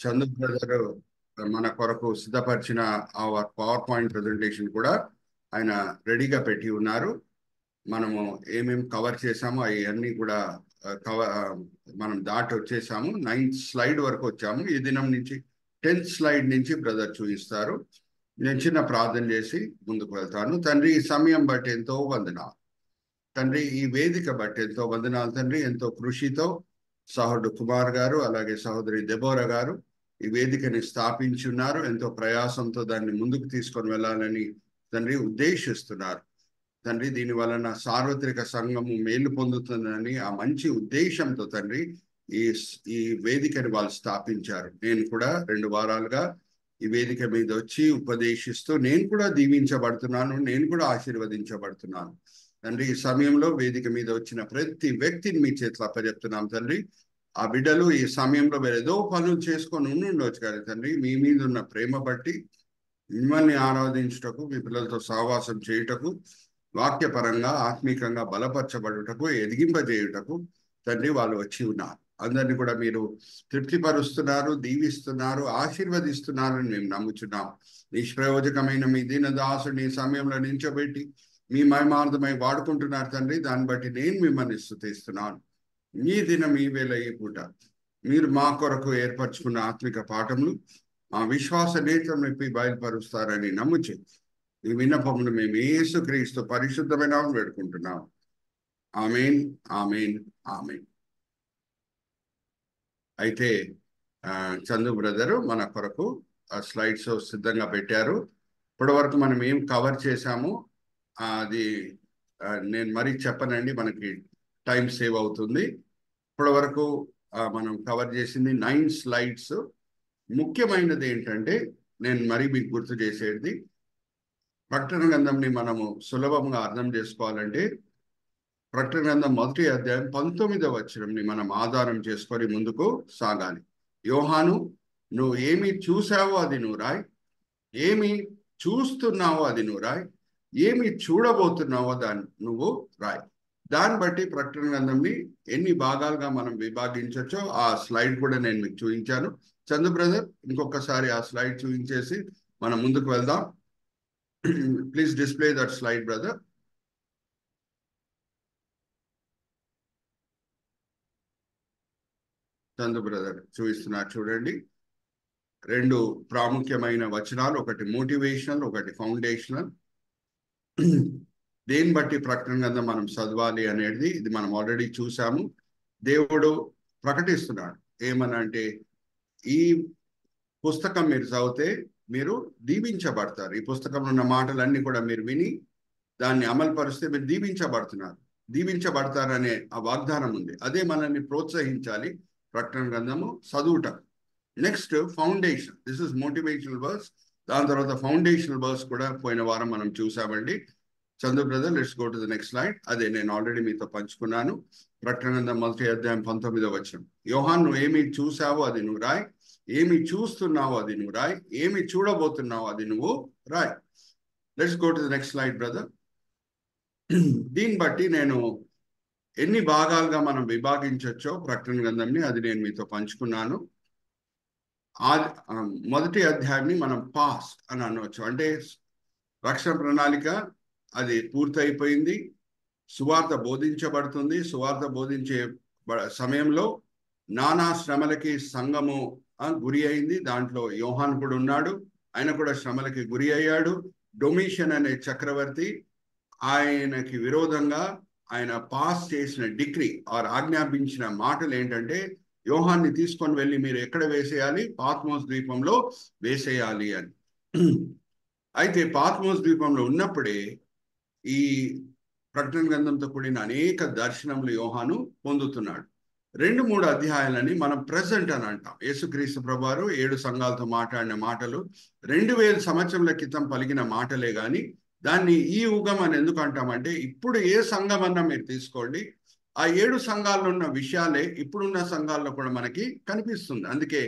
Chandu brother మన కొరకు సిద్ధపరిచిన ఆ పవర్ పాయింట్ ప్రెజెంటేషన్ కూడా ఆయన రెడీగా పెట్టి ఉన్నారు. మనము ఏమేమి కవర్ చేసామో అవన్నీ కూడా మనం దాటి వచ్చేసాము. 9th స్లైడ్ వరకు వచ్చాము. ఈ దినం నుంచి 10th స్లైడ్ నుంచి బ్రదర్ చూపిస్తారు. నేను చిన్న ప్రార్థన చేసి ముందుకు వెళ్తాను. తండ్రి, ఈ సమయం బట్టి ఎంతో వందనాలు తండ్రి, ఈ వేదిక బట్టి ఎంతో వందనాలు తండ్రి. ఎంతో కృషితో సహోదరుడు కుమార్ గారు, అలాగే సహోదరి దెబోరా గారు ఈ వేదికని స్థాపించి ఉన్నారు. ఎంతో ప్రయాసంతో దాన్ని ముందుకు తీసుకొని వెళ్ళాలని తండ్రి ఉద్దేశిస్తున్నారు. తండ్రి, దీని వలన సార్వత్రిక సంఘము మేలు పొందుతుందని ఆ మంచి ఉద్దేశంతో తండ్రి ఈ వేదికని వాళ్ళు స్థాపించారు. నేను కూడా 2 వారాలుగా ఈ వేదిక మీద వచ్చి ఉపదేశిస్తూ నేను కూడా దీవించబడుతున్నాను, నేను కూడా ఆశీర్వదించబడుతున్నాను. తండ్రి, ఈ సమయంలో వేదిక మీద వచ్చిన ప్రతి వ్యక్తిని మీ చేతిలో అప్పచెప్తున్నాం తండ్రి. ఆ బిడ్డలు ఈ సమయంలో ఏదో పనులు చేసుకొని ఉండొచ్చు కానీ తండ్రి, మీ మీద ఉన్న ప్రేమ బట్టి మిమ్మల్ని ఆరాధించుటకు, మీ పిల్లలతో సహవాసం చేయుటకు, వాక్యపరంగా ఆత్మీకంగా బలపరచబడుటకు, ఎదిగింపజేయుటకు తండ్రి వాళ్ళు వచ్చి ఉన్నారు. అందరినీ కూడా మీరు తృప్తిపరుస్తున్నారు, దీవిస్తున్నారు, ఆశీర్వదిస్తున్నారని మేము నమ్ముచున్నాం. నిష్ప్రయోజకమైన మీ దీనదాసుని సమయంలో నించోబెట్టి మీ మహిమార్థమై వాడుకుంటున్నారు తండ్రి. దాన్ని బట్టి నేను మిమ్మల్ని స్తుతిస్తున్నాను. ఈ దినం, ఈ వేళ, ఈ పూట మీరు మా కొరకు ఏర్పరచుకున్న ఆత్మిక పాఠములు మా విశ్వాస నేత్రం బయలుపరుస్తారని నమ్ముచు ఈ విన్నపములు మేము యేసుక్రీస్తు పరిశుద్ధమైన వేడుకుంటున్నాం. ఆమేన్, ఆమేన్, ఆమేన్. అయితే చందు బ్రదరు మన కొరకు ఆ స్లైడ్స్ సిద్ధంగా పెట్టారు. ఇప్పటి వరకు మనం ఏం కవర్ చేశాము అది నేను మరీ చెప్పనండి, మనకి టైం సేవ్ అవుతుంది. ఇప్పటి వరకు మనం కవర్ చేసింది 9 స్లైడ్స్. ముఖ్యమైనది ఏంటంటే, నేను మరీ మీకు గుర్తు చేసేది, ప్రకటన గ్రంథంని మనము సులభంగా అర్థం చేసుకోవాలంటే ప్రకటన గ్రంథం 1వ అధ్యాయం 19వ వచనంని మనం ఆధారం చేసుకొని ముందుకు సాగాలి. యోహాను, నువ్వు ఏమి చూసావో అది నువ్వు రాయి, ఏమి చూస్తున్నావో అది నువ్వు రాయి, ఏమి చూడబోతున్నావో దాన్ని నువ్వు రాయి. దాన్ని బట్టి ప్రకటన గ్రంథంని ఎన్ని భాగాలుగా మనం విభాగించవచ్చో ఆ స్లైడ్ కూడా నేను మీకు చూపించాను. చందు బ్రదర్, ఇంకొకసారి ఆ స్లైడ్ చూపించేసి మనం ముందుకు వెళ్దాం. Please display that slide brother. Chandu brother చూపిస్తున్నారు చూడండి. 2 ప్రాముఖ్యమైన వచనాలు, ఒకటి మోటివేషనల్, ఒకటి ఫౌండేషనల్. దేన్ని బట్టి ప్రకటన గ్రంథం మనం చదవాలి అనేది ఇది మనం ఆల్రెడీ చూసాము. దేవుడు ప్రకటిస్తున్నాడు ఏమనంటే, ఈ పుస్తకం మీరు చదివితే మీరు దీవించబడతారు. ఈ పుస్తకంలో ఉన్న మాటలన్నీ కూడా మీరు విని దాన్ని అమలుపరిస్తే మీరు దీవించబడతారనే ఆ వాగ్దానం ఉంది. అదే మనల్ని ప్రోత్సహించాలి ప్రకటన గ్రంథము చదువుట. Next foundation, this is motivational verse. దాని తర్వాత ఫౌండేషనల్ వర్స్ కూడా పోయిన వారం మనం చూసామండి. Chandu brother, let's go to the next slide. అదే నేను ఆల్రెడీ మీతో పంచుకున్నాను. ప్రకటన గ్రంథం 1వ అధ్యాయం 19వ వచనం. యోహాను, నువ్వు ఏమి చూసావో అది నువ్వు రాయి, ఏమి చూస్తున్నావో అది నువ్వు రాయి, ఏమి చూడబోతున్నావో అది నువ్వు రాయి. Let's go to the next slide brother. దీన్ని బట్టి నేను ఎన్ని భాగాలుగా మనం విభాగించవచ్చో ప్రకటన గ్రంథంని అది నేను మీతో పంచుకున్నాను. మొదటి అధ్యాయాన్ని మనం పాస్ట్ అని అనవచ్చు. అంటే రక్షణ ప్రణాళిక అది పూర్తయిపోయింది, సువార్త బోధించబడుతుంది. సువార్త బోధించే సమయంలో నానా శ్రమలకి సంఘము గురి అయింది. దాంట్లో యోహాను కూడా ఉన్నాడు, ఆయన కూడా శ్రమలకి గురి అయ్యాడు. డొమిషన్ అనే చక్రవర్తి ఆయనకి విరోధంగా ఆయన పాస్ చేసిన డిగ్రీ ఆర్ ఆజ్ఞాపించిన మాటలు ఏంటంటే, యోహాన్ని తీసుకొని వెళ్ళి మీరు ఎక్కడ వేసేయాలి, పాత్మోస్ ద్వీపంలో వేసేయాలి అని. అయితే పాత్మోస్ ద్వీపంలో ఉన్నప్పుడే ఈ ప్రకటన గ్రంథంతో కూడిన అనేక దర్శనములు యోహాను పొందుతున్నాడు. 2-3 అధ్యాయాలని మనం ప్రెజెంట్ అని అంటాం. యేసుక్రీస్తు ప్రభువారు 7 సంఘాలతో మాట్లాడిన మాటలు 2000 సంవత్సరాల క్రితం పలికిన మాటలే గాని దాన్ని ఈ యుగం అని ఎందుకు అంటామంటే, ఇప్పుడు ఏ సంఘం అన్నా మీరు తీసుకోండి, ఆ 7 సంఘాల్లో ఉన్న విషయాలే ఇప్పుడున్న సంఘాల్లో కూడా మనకి కనిపిస్తుంది. అందుకే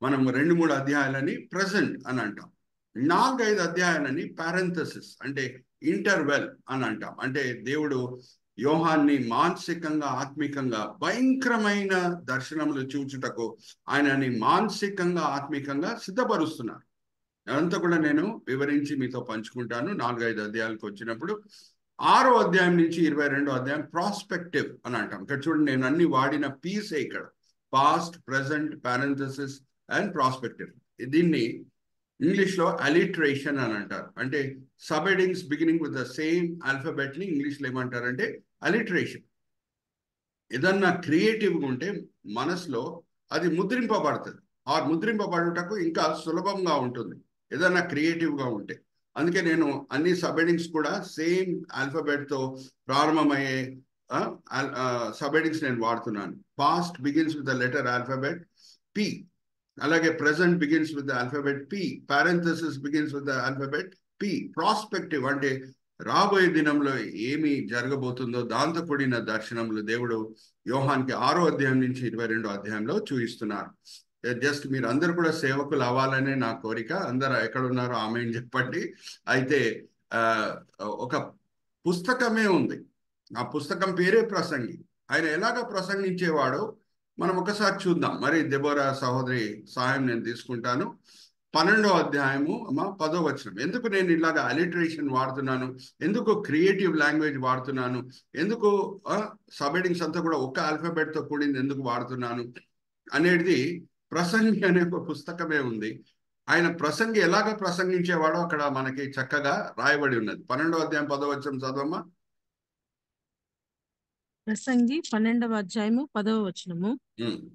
మనం 2-3 అధ్యాయాలని ప్రెజెంట్ అని అంటాం. 4-5 అధ్యాయాలని పారెంథసిస్ అంటే ఇంటర్వెల్ అని అంటాం. అంటే దేవుడు యోహాన్ని మానసికంగా ఆత్మికంగా భయంకరమైన దర్శనములు చూచుటకు ఆయనని మానసికంగా ఆత్మికంగా సిద్ధపరుస్తున్నారు. అదంతా కూడా నేను వివరించి మీతో పంచుకుంటాను 4-5 అధ్యాయాలకు వచ్చినప్పుడు. 6వ అధ్యాయం నుంచి 22వ అధ్యాయం ప్రాస్పెక్టివ్ అని అంటాం. ఇక్కడ చూడండి, నేను అన్ని వాడిన పీసే ఇక్కడ. Past, present, parenthesis and prospective. దీన్ని ఇంగ్లీష్లో అలిటరేషన్ అని అంటారు. అంటే sub headings beginning with the same alphabet ని ఇంగ్లీష్లో ఏమంటారంటే అలిటరేషన్. ఏదన్నా క్రియేటివ్గా ఉంటే మనసులో అది ముద్రింపబడుతుంది. ఆ ముద్రింపబడుటకు ఇంకా సులభంగా ఉంటుంది ఏదన్నా క్రియేటివ్గా ఉంటే. అందుకే నేను అన్ని సబ్ హెడింగ్స్ కూడా సేమ్ ఆల్ఫాబెట్తో ప్రారంభమయ్యే సబ్ హెడింగ్స్ నేను వాడుతున్నాను. Past begins with the letter alphabet P, అలాగే present begins with the alphabet P, parenthesis begins with the alphabet P. Prospective అంటే రాబోయే దినంలో ఏమి జరగబోతుందో దాంతో కూడిన దర్శనములు దేవుడు యోహాన్కి 6వ అధ్యాయం నుంచి 22వ అధ్యాయంలో చూపిస్తున్నారు. జస్ట్ మీరు అందరు కూడా సేవకులు అవ్వాలనే నా కోరిక. అందరూ ఎక్కడున్నారో ఆమెను చెప్పండి. అయితే ఒక పుస్తకమే ఉంది. ఆ పుస్తకం పేరే ప్రసంగి. ఆయన ఎలాగ ప్రసంగించేవాడో మనం ఒకసారి చూద్దాం. మరి దెబోరా సహోదరి సహాయం నేను తీసుకుంటాను. 12వ అధ్యాయము 10వ వచనం. ఎందుకు నేను ఇలాగ అలిటరేషన్ వాడుతున్నాను, ఎందుకు క్రియేటివ్ లాంగ్వేజ్ వాడుతున్నాను, ఎందుకు సబ్ హెడింగ్స్ అంతా కూడా ఒక ఆల్ఫాబెట్ తో కూడింది ఎందుకు వాడుతున్నాను అనేది ప్రసంగి అనే ఒక పుస్తకమే ఉంది. ఆయన ప్రసంగి ఎలాగ ప్రసంగించేవాడో అక్కడ మనకి చక్కగా రాయబడి ఉన్నది. 12వ అధ్యాయం 10వ వచనం చదవమ్మా. ప్రసంగి 12వ అధ్యాయము 10వ వచనము.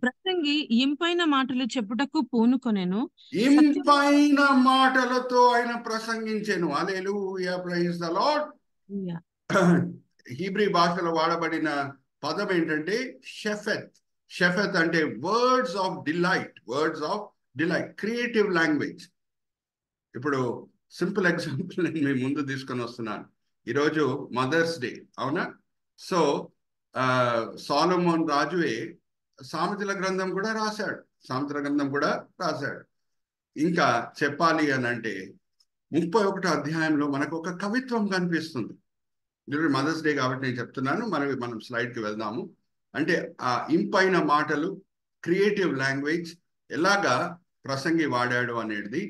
ప్రసంగి ఇంపైన మాటలు చెప్పుటకు పూనుకొనెను. ఇంపైన మాటలతో ఆయన ప్రసంగించెను. హల్లెలూయా, ప్రైజ్ ద లార్డ్. హీబ్రీ భాషలో వాడబడిన పదం ఏంటంటే షెఫెత్. షెఫెత్ అంటే words of delight, words of delight, creative language. ఇప్పుడు సింపుల్ ఎగ్జాంపుల్ నేను మీ ముందు తీసుకొని వస్తున్నాను. ఈరోజు మదర్స్ డే, అవునా? సో సొలొమోన్ రాజువే సామెతల గ్రంథం కూడా రాశాడు. సామెతల గ్రంథం కూడా రాశాడు. ఇంకా చెప్పాలి అని అంటే 31వ అధ్యాయంలో మనకు ఒక కవిత్వం కనిపిస్తుంది. మదర్స్ డే కాబట్టి నేను చెప్తున్నాను. మనం స్లైడ్కి వెళ్దాము. అంటే ఆ ఇంపైన మాటలు, క్రియేటివ్ లాంగ్వేజ్ ఎలాగా ప్రసంగి వాడాడు అనేది.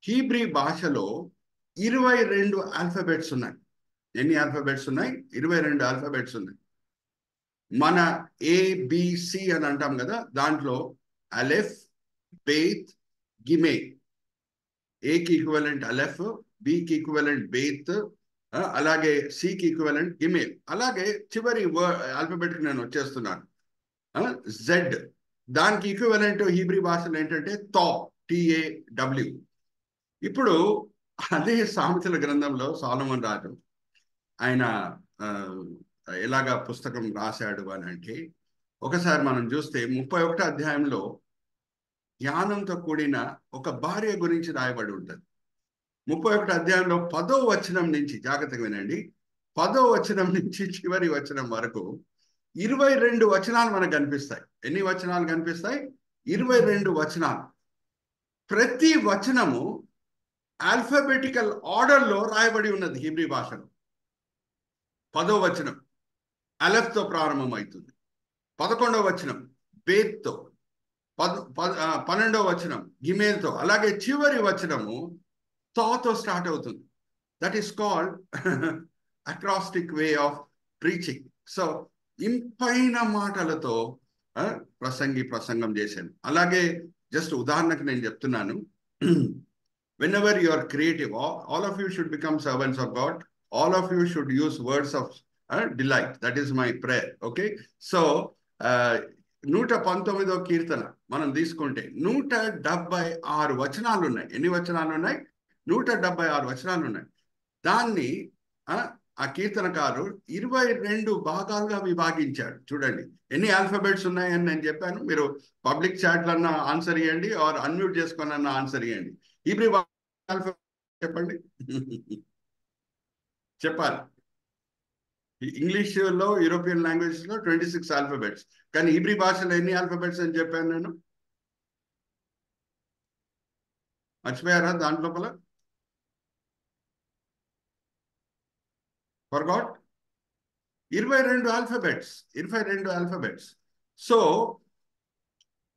హీబ్రీ భాషలో 22 ఆల్ఫాబెట్స్ ఉన్నాయి. ఎన్ని ఆల్ఫాబెట్స్ ఉన్నాయి? 22 ఆల్ఫాబెట్స్ ఉన్నాయి. మన ఏబిసి అని అంటాం కదా, దాంట్లో అలెఫ్, బేత్, గిమే. ఏకి ఈక్వలెంట్ అలెఫ్, బికి ఈక్వలెంట్ బేత్, అలాగే సికి ఈక్వలెంట్ గిమేల్. అలాగే చివరి ఆల్ఫాబెట్ నేను వచ్చేస్తున్నాను, జెడ్. దానికి ఈక్వలెంట్ హీబ్రీ భాషలో ఏంటంటే తో, TAW. ఇప్పుడు అదే సామెతల గ్రంథంలో సొలొమోన్ రాజు ఆయన ఎలాగా పుస్తకం రాశాడు అని అంటే, ఒకసారి మనం చూస్తే 31వ అధ్యాయంలో జ్ఞానంతో కూడిన ఒక భార్య గురించి రాయబడి ఉంటుంది. 31వ అధ్యాయంలో 10వ వచనం నుంచి, జాగ్రత్తగా వినండి, 10వ వచనం నుంచి చివరి వచనం వరకు 22 వచనాలు మనకు కనిపిస్తాయి. ఎన్ని వచనాలు కనిపిస్తాయి? 22 వచనాలు. ప్రతి వచనము ఆల్ఫాబెటికల్ ఆర్డర్లో రాయబడి ఉన్నది హీబ్రీ భాషలో. 10వ వచనం అలెఫ్తో ప్రారంభం అవుతుంది. 11వ వచనం బేత్తో, 12వ వచనం గిమేల్తో, అలాగే చివరి వచనము తో స్టార్ట్ అవుతుంది. That is called acrostic way of preaching. So ఇంపైన మాటలతో ప్రసంగం చేశాను. అలాగే జస్ట్ ఉదాహరణకు నేను చెప్తున్నాను, whenever you are creative, all of you should become servants of God. All of you should use words of delight. That is my prayer. Okay, so 119వ కీర్తన మనం తీసుకుంటే 176 వచనాలు ఉన్నాయి. ఎన్ని వచనాలు ఉన్నాయి? 176 వచనాలు ఉన్నాయి. దాన్ని ఆ కీర్తనకారు 22 భాగాలుగా విభాగించాడు. చూడండి ఎన్ని ఆల్ఫాబెట్స్ ఉన్నాయని నేను చెప్పాను. మీరు పబ్లిక్ చాట్లన్నా ఆన్సర్ ఇవ్వండి, ఆర్ అన్మ్యూట్ చేసుకున్నా ఆన్సర్ ఇవ్వండి. హీబ్రీ ఆల్ఫాబెట్ చెప్పండి. చెప్పాలి. ఇంగ్లీష్లో, యూరోపియన్ లాంగ్వేజ్లో 26 ఆల్ఫాబెట్స్. కానీ హీబ్రీ భాషలో ఎన్ని ఆల్ఫాబెట్స్ అని చెప్పాను నేను? మర్చిపోయారా? దాంట్ లోపల ఫర్గాట్? 22 alphabets, 22 alphabets. సో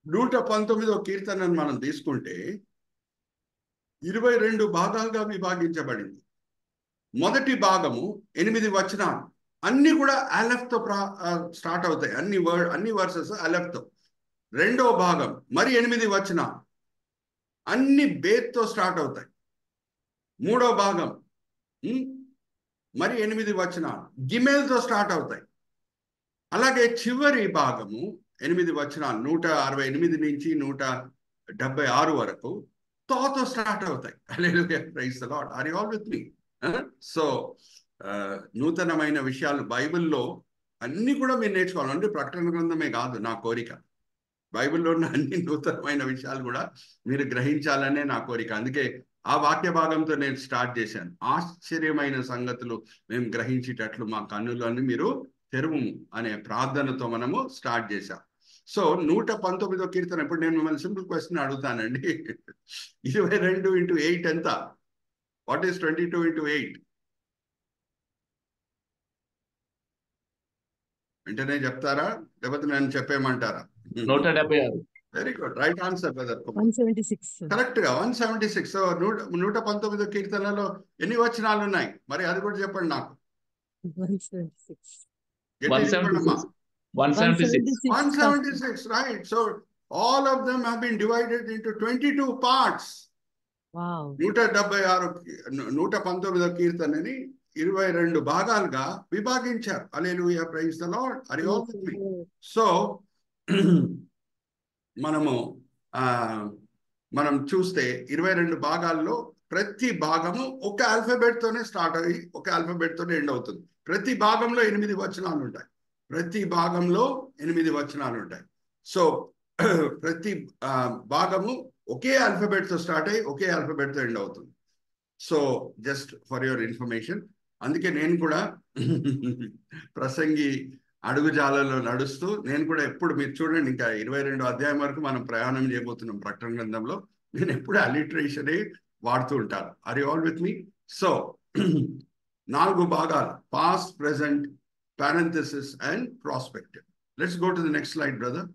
119వ కీర్తనను మనం తీసుకుంటే 22 భాగాలుగా విభాగించబడింది. మొదటి భాగము 8 వచనాలు, అన్ని కూడా అలెఫ్తో స్టార్ట్ అవుతాయి. అన్ని వర్సెస్ అలెఫ్తో. రెండో భాగం మరి 8 వచనాలు, అన్ని బేత్తో స్టార్ట్ అవుతాయి. మూడో భాగం మరి 8 వచనాలు గిమెల్తో స్టార్ట్ అవుతాయి. అలాగే చివరి భాగము 8 వచనాలు 168 నుంచి 176 వరకు తో స్టార్ట్ అవుతాయి. Hallelujah, praise the Lord. Are you all with me? So నూతనమైన విషయాలు బైబిల్లో అన్ని కూడా మీరు నేర్చుకోవాలి. అంటే ప్రకటన గ్రంథమే కాదు నా కోరిక, బైబిల్లో ఉన్న అన్ని నూతనమైన విషయాలు కూడా మీరు గ్రహించాలనే నా కోరిక. అందుకే ఆ వాక్య భాగంతో నేను స్టార్ట్ చేశాను. ఆశ్చర్యమైన సంగతులు మేము గ్రహించేటట్లు మా కన్నులన్నీ మీరు తెరువుము అనే ప్రార్థనతో మనము స్టార్ట్ చేశాం. సో 119వ కీర్తన. ఇప్పుడు నేను మిమ్మల్ని సింపుల్ క్వశ్చన్ అడుగుతానండి. 22 into 8 ఎంత? What is 22 into 8? వెంటనే చెప్తారా లేకపోతే నేను చెప్పేయమంటారా? 176. Very good, right answer brother. 176. Correct గా 176. సో 119వ కీర్తనలో ఎన్ని వచనాలు ఉన్నాయి మరి అది కూడా చెప్పండి నాకు. 176. గట్టిగా చెప్పండి అమ్మా. 176. Right. So all of them have been divided into 22 parts. Wow. 119వ కీర్తనని 22 భాగాలుగా విభాగించారు. Hallelujah, praise the Lord. Are you all with me? So మనం చూస్తే 22 భాగాల్లో ప్రతి భాగము ఒక ఆల్ఫబెట్ తోనే స్టార్ట్ అయ్యి ఒక ఆల్ఫబెట్ తోనే ఎండ్ అవుతుంది. ప్రతి భాగంలో 8 వచనాలు ఉంటాయి. ప్రతి భాగంలో 8 వచనాలు ఉంటాయి. సో ప్రతి భాగము ఒకే ఆల్ఫబెట్ తో స్టార్ట్ అయ్యి ఒకే ఆల్ఫబెట్ తో ఎండ్ అవుతుంది. So just for your information. అందుకే నేను కూడా ప్రసంగి అడుగుజాలలో నడుస్తూ నేను కూడా ఎప్పుడు, మీరు చూడండి, ఇంకా 22 అధ్యాయం వరకు మనం ప్రయాణం చేయబోతున్నాం ప్రకటన గ్రంథంలో. నేను ఎప్పుడు అలిటరేషనే వాడుతూ ఉంటాను. Are you all with me? So 4 భాగాలు: past, present, parenthesis and prospective. Let's go to the next slide brother.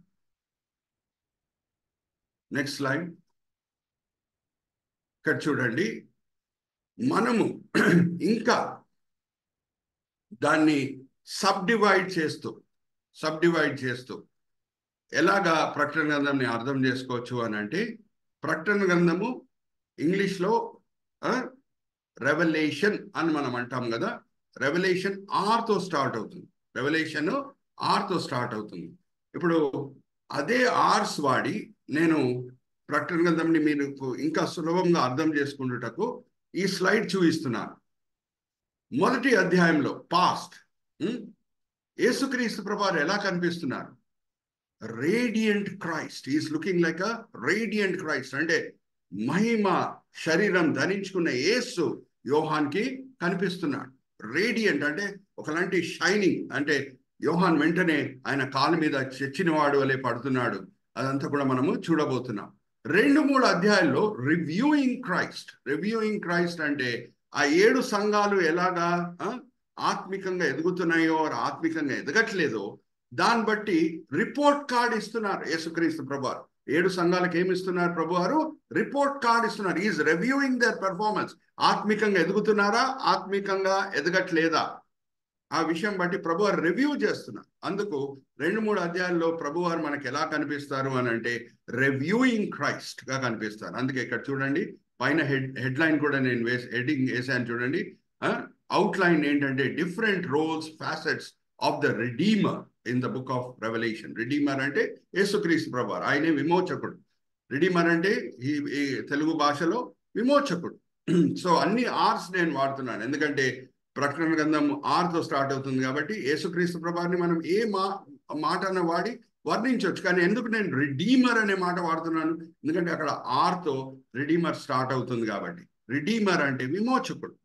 Next slide. ఇక్కడ చూడండి, మనము ఇంకా దాన్ని సబ్డివైడ్ చేస్తూ ఎలాగా ప్రకటన గ్రంథంని అర్థం చేసుకోవచ్చు అని అంటే, ప్రకటన గ్రంథము ఇంగ్లీష్లో రెవల్యూషన్ అని మనం అంటాం కదా. రెవల్యూషన్ ఆర్తో స్టార్ట్ అవుతుంది. ఇప్పుడు అదే ఆర్స్ వాడి నేను ప్రకటన గ్రంథంని మీరు ఇంకా సులభంగా అర్థం చేసుకున్నటకు ఈ స్లైడ్ చూపిస్తున్నాను. మొదటి అధ్యాయంలో పాస్ట్, యేసుక్రీస్తు ప్రభువారు ఎలా కనిపిస్తున్నారు? Radiant Christ. Is looking like a radiant Christ. అంటే మహిమ శరీరం ధరించుకున్న యేసు యోహాన్కి కనిపిస్తున్నాడు. రేడియంట్ అంటే ఒకలాంటి షైనింగ్. అంటే యోహాన్ వెంటనే ఆయన కాలు మీద చెచ్చిన వాడు వలె పడుతున్నాడు. అదంతా కూడా మనము చూడబోతున్నాం. 2-3 అధ్యాయాల్లో రివ్యూయింగ్ క్రైస్ట్ అంటే ఆ 7 సంఘాలు ఎలాగా ఆత్మికంగా ఎదుగుతున్నాయో ఆత్మికంగా ఎదగట్లేదో దాన్ని బట్టి రిపోర్ట్ కార్డ్ ఇస్తున్నారు యేసుక్రీస్తు ప్రభువారు. 7 సంఘాలకు ఏమి ఇస్తున్నారు ప్రభువారు? రిపోర్ట్ కార్డ్ ఇస్తున్నారు. Is reviewing their performance. ఆత్మికంగా ఎదుగుతున్నారా, ఆత్మికంగా ఎదగట్లేదా, ఆ విషయం బట్టి ప్రభువారు రివ్యూ చేస్తున్నారు. అందుకు 2-3 అధ్యాయాల్లో ప్రభువారు మనకు ఎలా కనిపిస్తారు అని అంటే రివ్యూయింగ్ క్రైస్ట్ గా కనిపిస్తారు. అందుకే ఇక్కడ చూడండి, పైన హెడ్లైన్ కూడా నేను హెడ్డింగ్ వేసాను చూడండి. అవుట్లైన్ ఏంటంటే different roles, facets of the redeemer in the book of Revelation. Redeemer అంటే యేసుక్రీస్తు ప్రభువారు, ఆయనే విమోచకుడు. రిడీమర్ అంటే ఈ తెలుగు భాషలో విమోచకుడు. సో అన్ని ఆర్స్ నేను వాడుతున్నాను, ఎందుకంటే ప్రకటన గ్రంథం ఆర్తో స్టార్ట్ అవుతుంది కాబట్టి యేసుక్రీస్తు ప్రభువారిని మనం ఏ మాటను వాడి వర్ణించవచ్చు. కానీ ఎందుకు నేను రిడీమర్ అనే మాట వాడుతున్నాను? ఎందుకంటే అక్కడ ఆర్తో రిడీమర్ స్టార్ట్ అవుతుంది కాబట్టి. రిడీమర్ అంటే విమోచకుడు.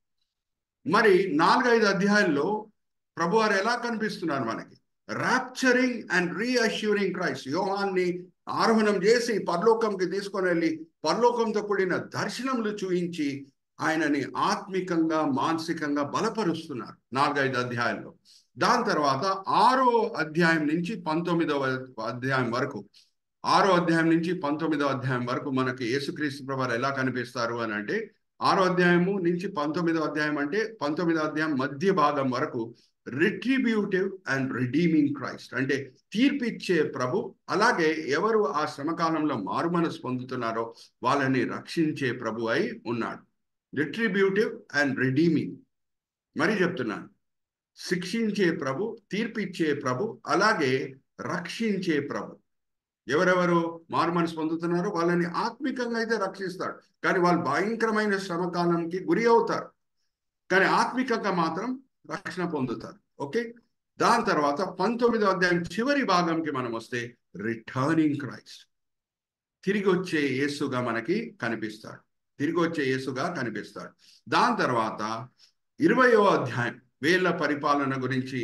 మరి 4-5 అధ్యాయాల్లో ప్రభువారు ఎలా కనిపిస్తున్నారు మనకి? ర్యాప్చరింగ్ అండ్ రీఅష్యూరింగ్ క్రైస్ట్. యోహాన్ని ఆరోహణం చేసి పరలోకంకి తీసుకొని వెళ్ళి పరలోకంతో కూడిన దర్శనములు చూయించి ఆయనని ఆత్మికంగా మానసికంగా బలపరుస్తున్నారు 4-5 అధ్యాయాల్లో. దాని తర్వాత 6వ అధ్యాయం నుంచి 19వ అధ్యాయం వరకు 6వ అధ్యాయం నుంచి 19వ అధ్యాయం వరకు మనకి యేసుక్రీస్తు ప్రభువారు ఎలా కనిపిస్తారు అని అంటే 6వ అధ్యాయము నుంచి 19వ అధ్యాయం అంటే 19వ అధ్యాయం మధ్య భాగం వరకు రిట్రిబ్యూటివ్ అండ్ రిడీమింగ్ క్రైస్ట్ అంటే తీర్పిచ్చే ప్రభు, అలాగే ఎవరు ఆ శ్రమకాలంలో మారుమనసు పొందుతున్నారో వాళ్ళని రక్షించే ప్రభు అయి ఉన్నాడు. రిట్రిబ్యూటివ్ అండ్ రిడీమింగ్, మరి చెప్తున్నాను, శిక్షించే ప్రభు, తీర్పిచ్చే ప్రభు, అలాగే రక్షించే ప్రభు. ఎవరెవరు మారుమనసు పొందుతున్నారో వాళ్ళని ఆత్మికంగా అయితే రక్షిస్తాడు, కానీ వాళ్ళు భయంకరమైన శ్రమకాలంకి గురి అవుతారు, కానీ ఆత్మికంగా మాత్రం రక్షణ పొందుతారు. ఓకే, దాని తర్వాత 19వ అధ్యాయం చివరి భాగంకి మనం వస్తే రిటర్నింగ్ క్రైస్ట్, తిరిగి వచ్చే యేసుగా మనకి కనిపిస్తాడు, తిరిగి వచ్చే యేసుగా కనిపిస్తాడు. దాని తర్వాత 20వ అధ్యాయం వేళ్ల పరిపాలన గురించి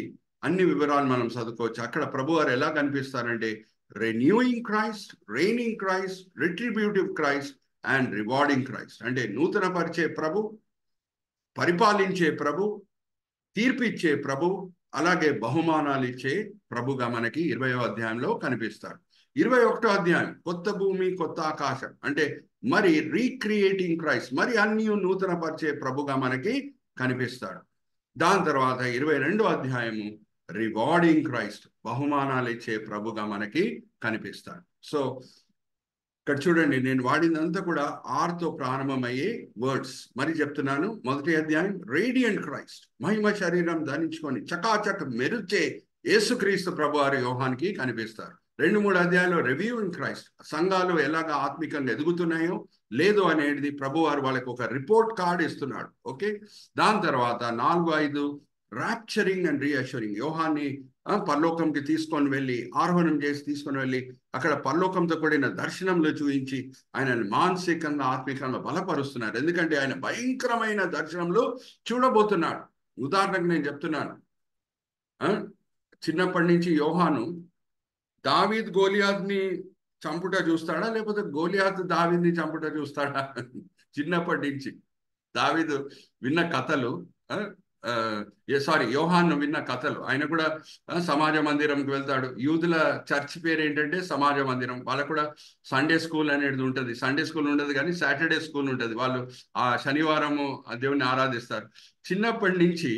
అన్ని వివరాలు మనం చదువుకోవచ్చు. అక్కడ ప్రభువారు ఎలా కనిపిస్తారంటే renewing Christ, reigning Christ, retributive Christ and rewarding Christ. అంటే నూతన పరిచే ప్రభు, పరిపాలించే ప్రభు, తీర్పిచ్చే ప్రభు, అలాగే బహుమానాలు ఇచ్చే ప్రభుగా మనకి 20వ అధ్యాయంలో కనిపిస్తాడు. 21వ అధ్యాయం కొత్త భూమి కొత్త ఆకాశం అంటే మరి రీక్రియేటింగ్ క్రైస్ట్, మరి అన్ని నూతన పరిచే ప్రభుగా మనకి కనిపిస్తాడు. దాని తర్వాత 22వ అధ్యాయము రివార్డింగ్ క్రైస్ట్, బహుమానాలు ఇచ్చే ప్రభుగా మనకి కనిపిస్తాడు. సో ఇక్కడ చూడండి, నేను వాడినంతా కూడా ఆర్తో ప్రారంభమయ్యే వర్డ్స్. మరి చెప్తున్నాను, మొదటి అధ్యాయం రేడియంట్ క్రైస్ట్, మహిమ శరీరం ధరించుకొని చకాచక్ మెరుచే యేసుక్రీస్తు ప్రభువారు యోహానికి కనిపిస్తారు. 2-3 అధ్యాయాల్లో రివ్యూయింగ్ క్రైస్ట్, సంఘాలు ఎలాగ ఆత్మికంగా ఎదుగుతున్నాయో లేదు అనేది ప్రభువారు వాళ్ళకి ఒక రిపోర్ట్ కార్డ్ ఇస్తున్నాడు. ఓకే, దాని తర్వాత 4-5 ర్యాప్చరింగ్ అండ్ రీఅష్యూరింగ్, యోహాన్ని పరలోకంకి తీసుకొని వెళ్ళి ఆరోహణం చేసి తీసుకొని వెళ్ళి అక్కడ పరలోకంతో కూడిన దర్శనంలో చూపించి ఆయనను మానసికంగా ఆత్మికంగా బలపరుస్తున్నారు. ఎందుకంటే ఆయన భయంకరమైన దర్శనంలో చూడబోతున్నాడు. ఉదాహరణకు నేను చెప్తున్నాను, చిన్నప్పటి నుంచి యోహాను దావీద్ గోలియాత్ని చంపుట చూస్తాడా, లేకపోతే గోలియాత్ దావీద్ని చంపుట చూస్తాడా? చిన్నప్పటి నుంచి దావీదు విన్న కథలు, యోహాను విన్న కథలు, ఆయన కూడా సమాజ మందిరంకి వెళ్తాడు. యూదుల చర్చ్ పేరు ఏంటంటే సమాజ మందిరం. వాళ్ళకు కూడా సండే స్కూల్ అనేది ఉంటుంది. సండే స్కూల్ ఉండదు కానీ సాటర్డే స్కూల్ ఉంటుంది. వాళ్ళు ఆ శనివారము దేవుణ్ణి ఆరాధిస్తారు. చిన్నప్పటి నుంచి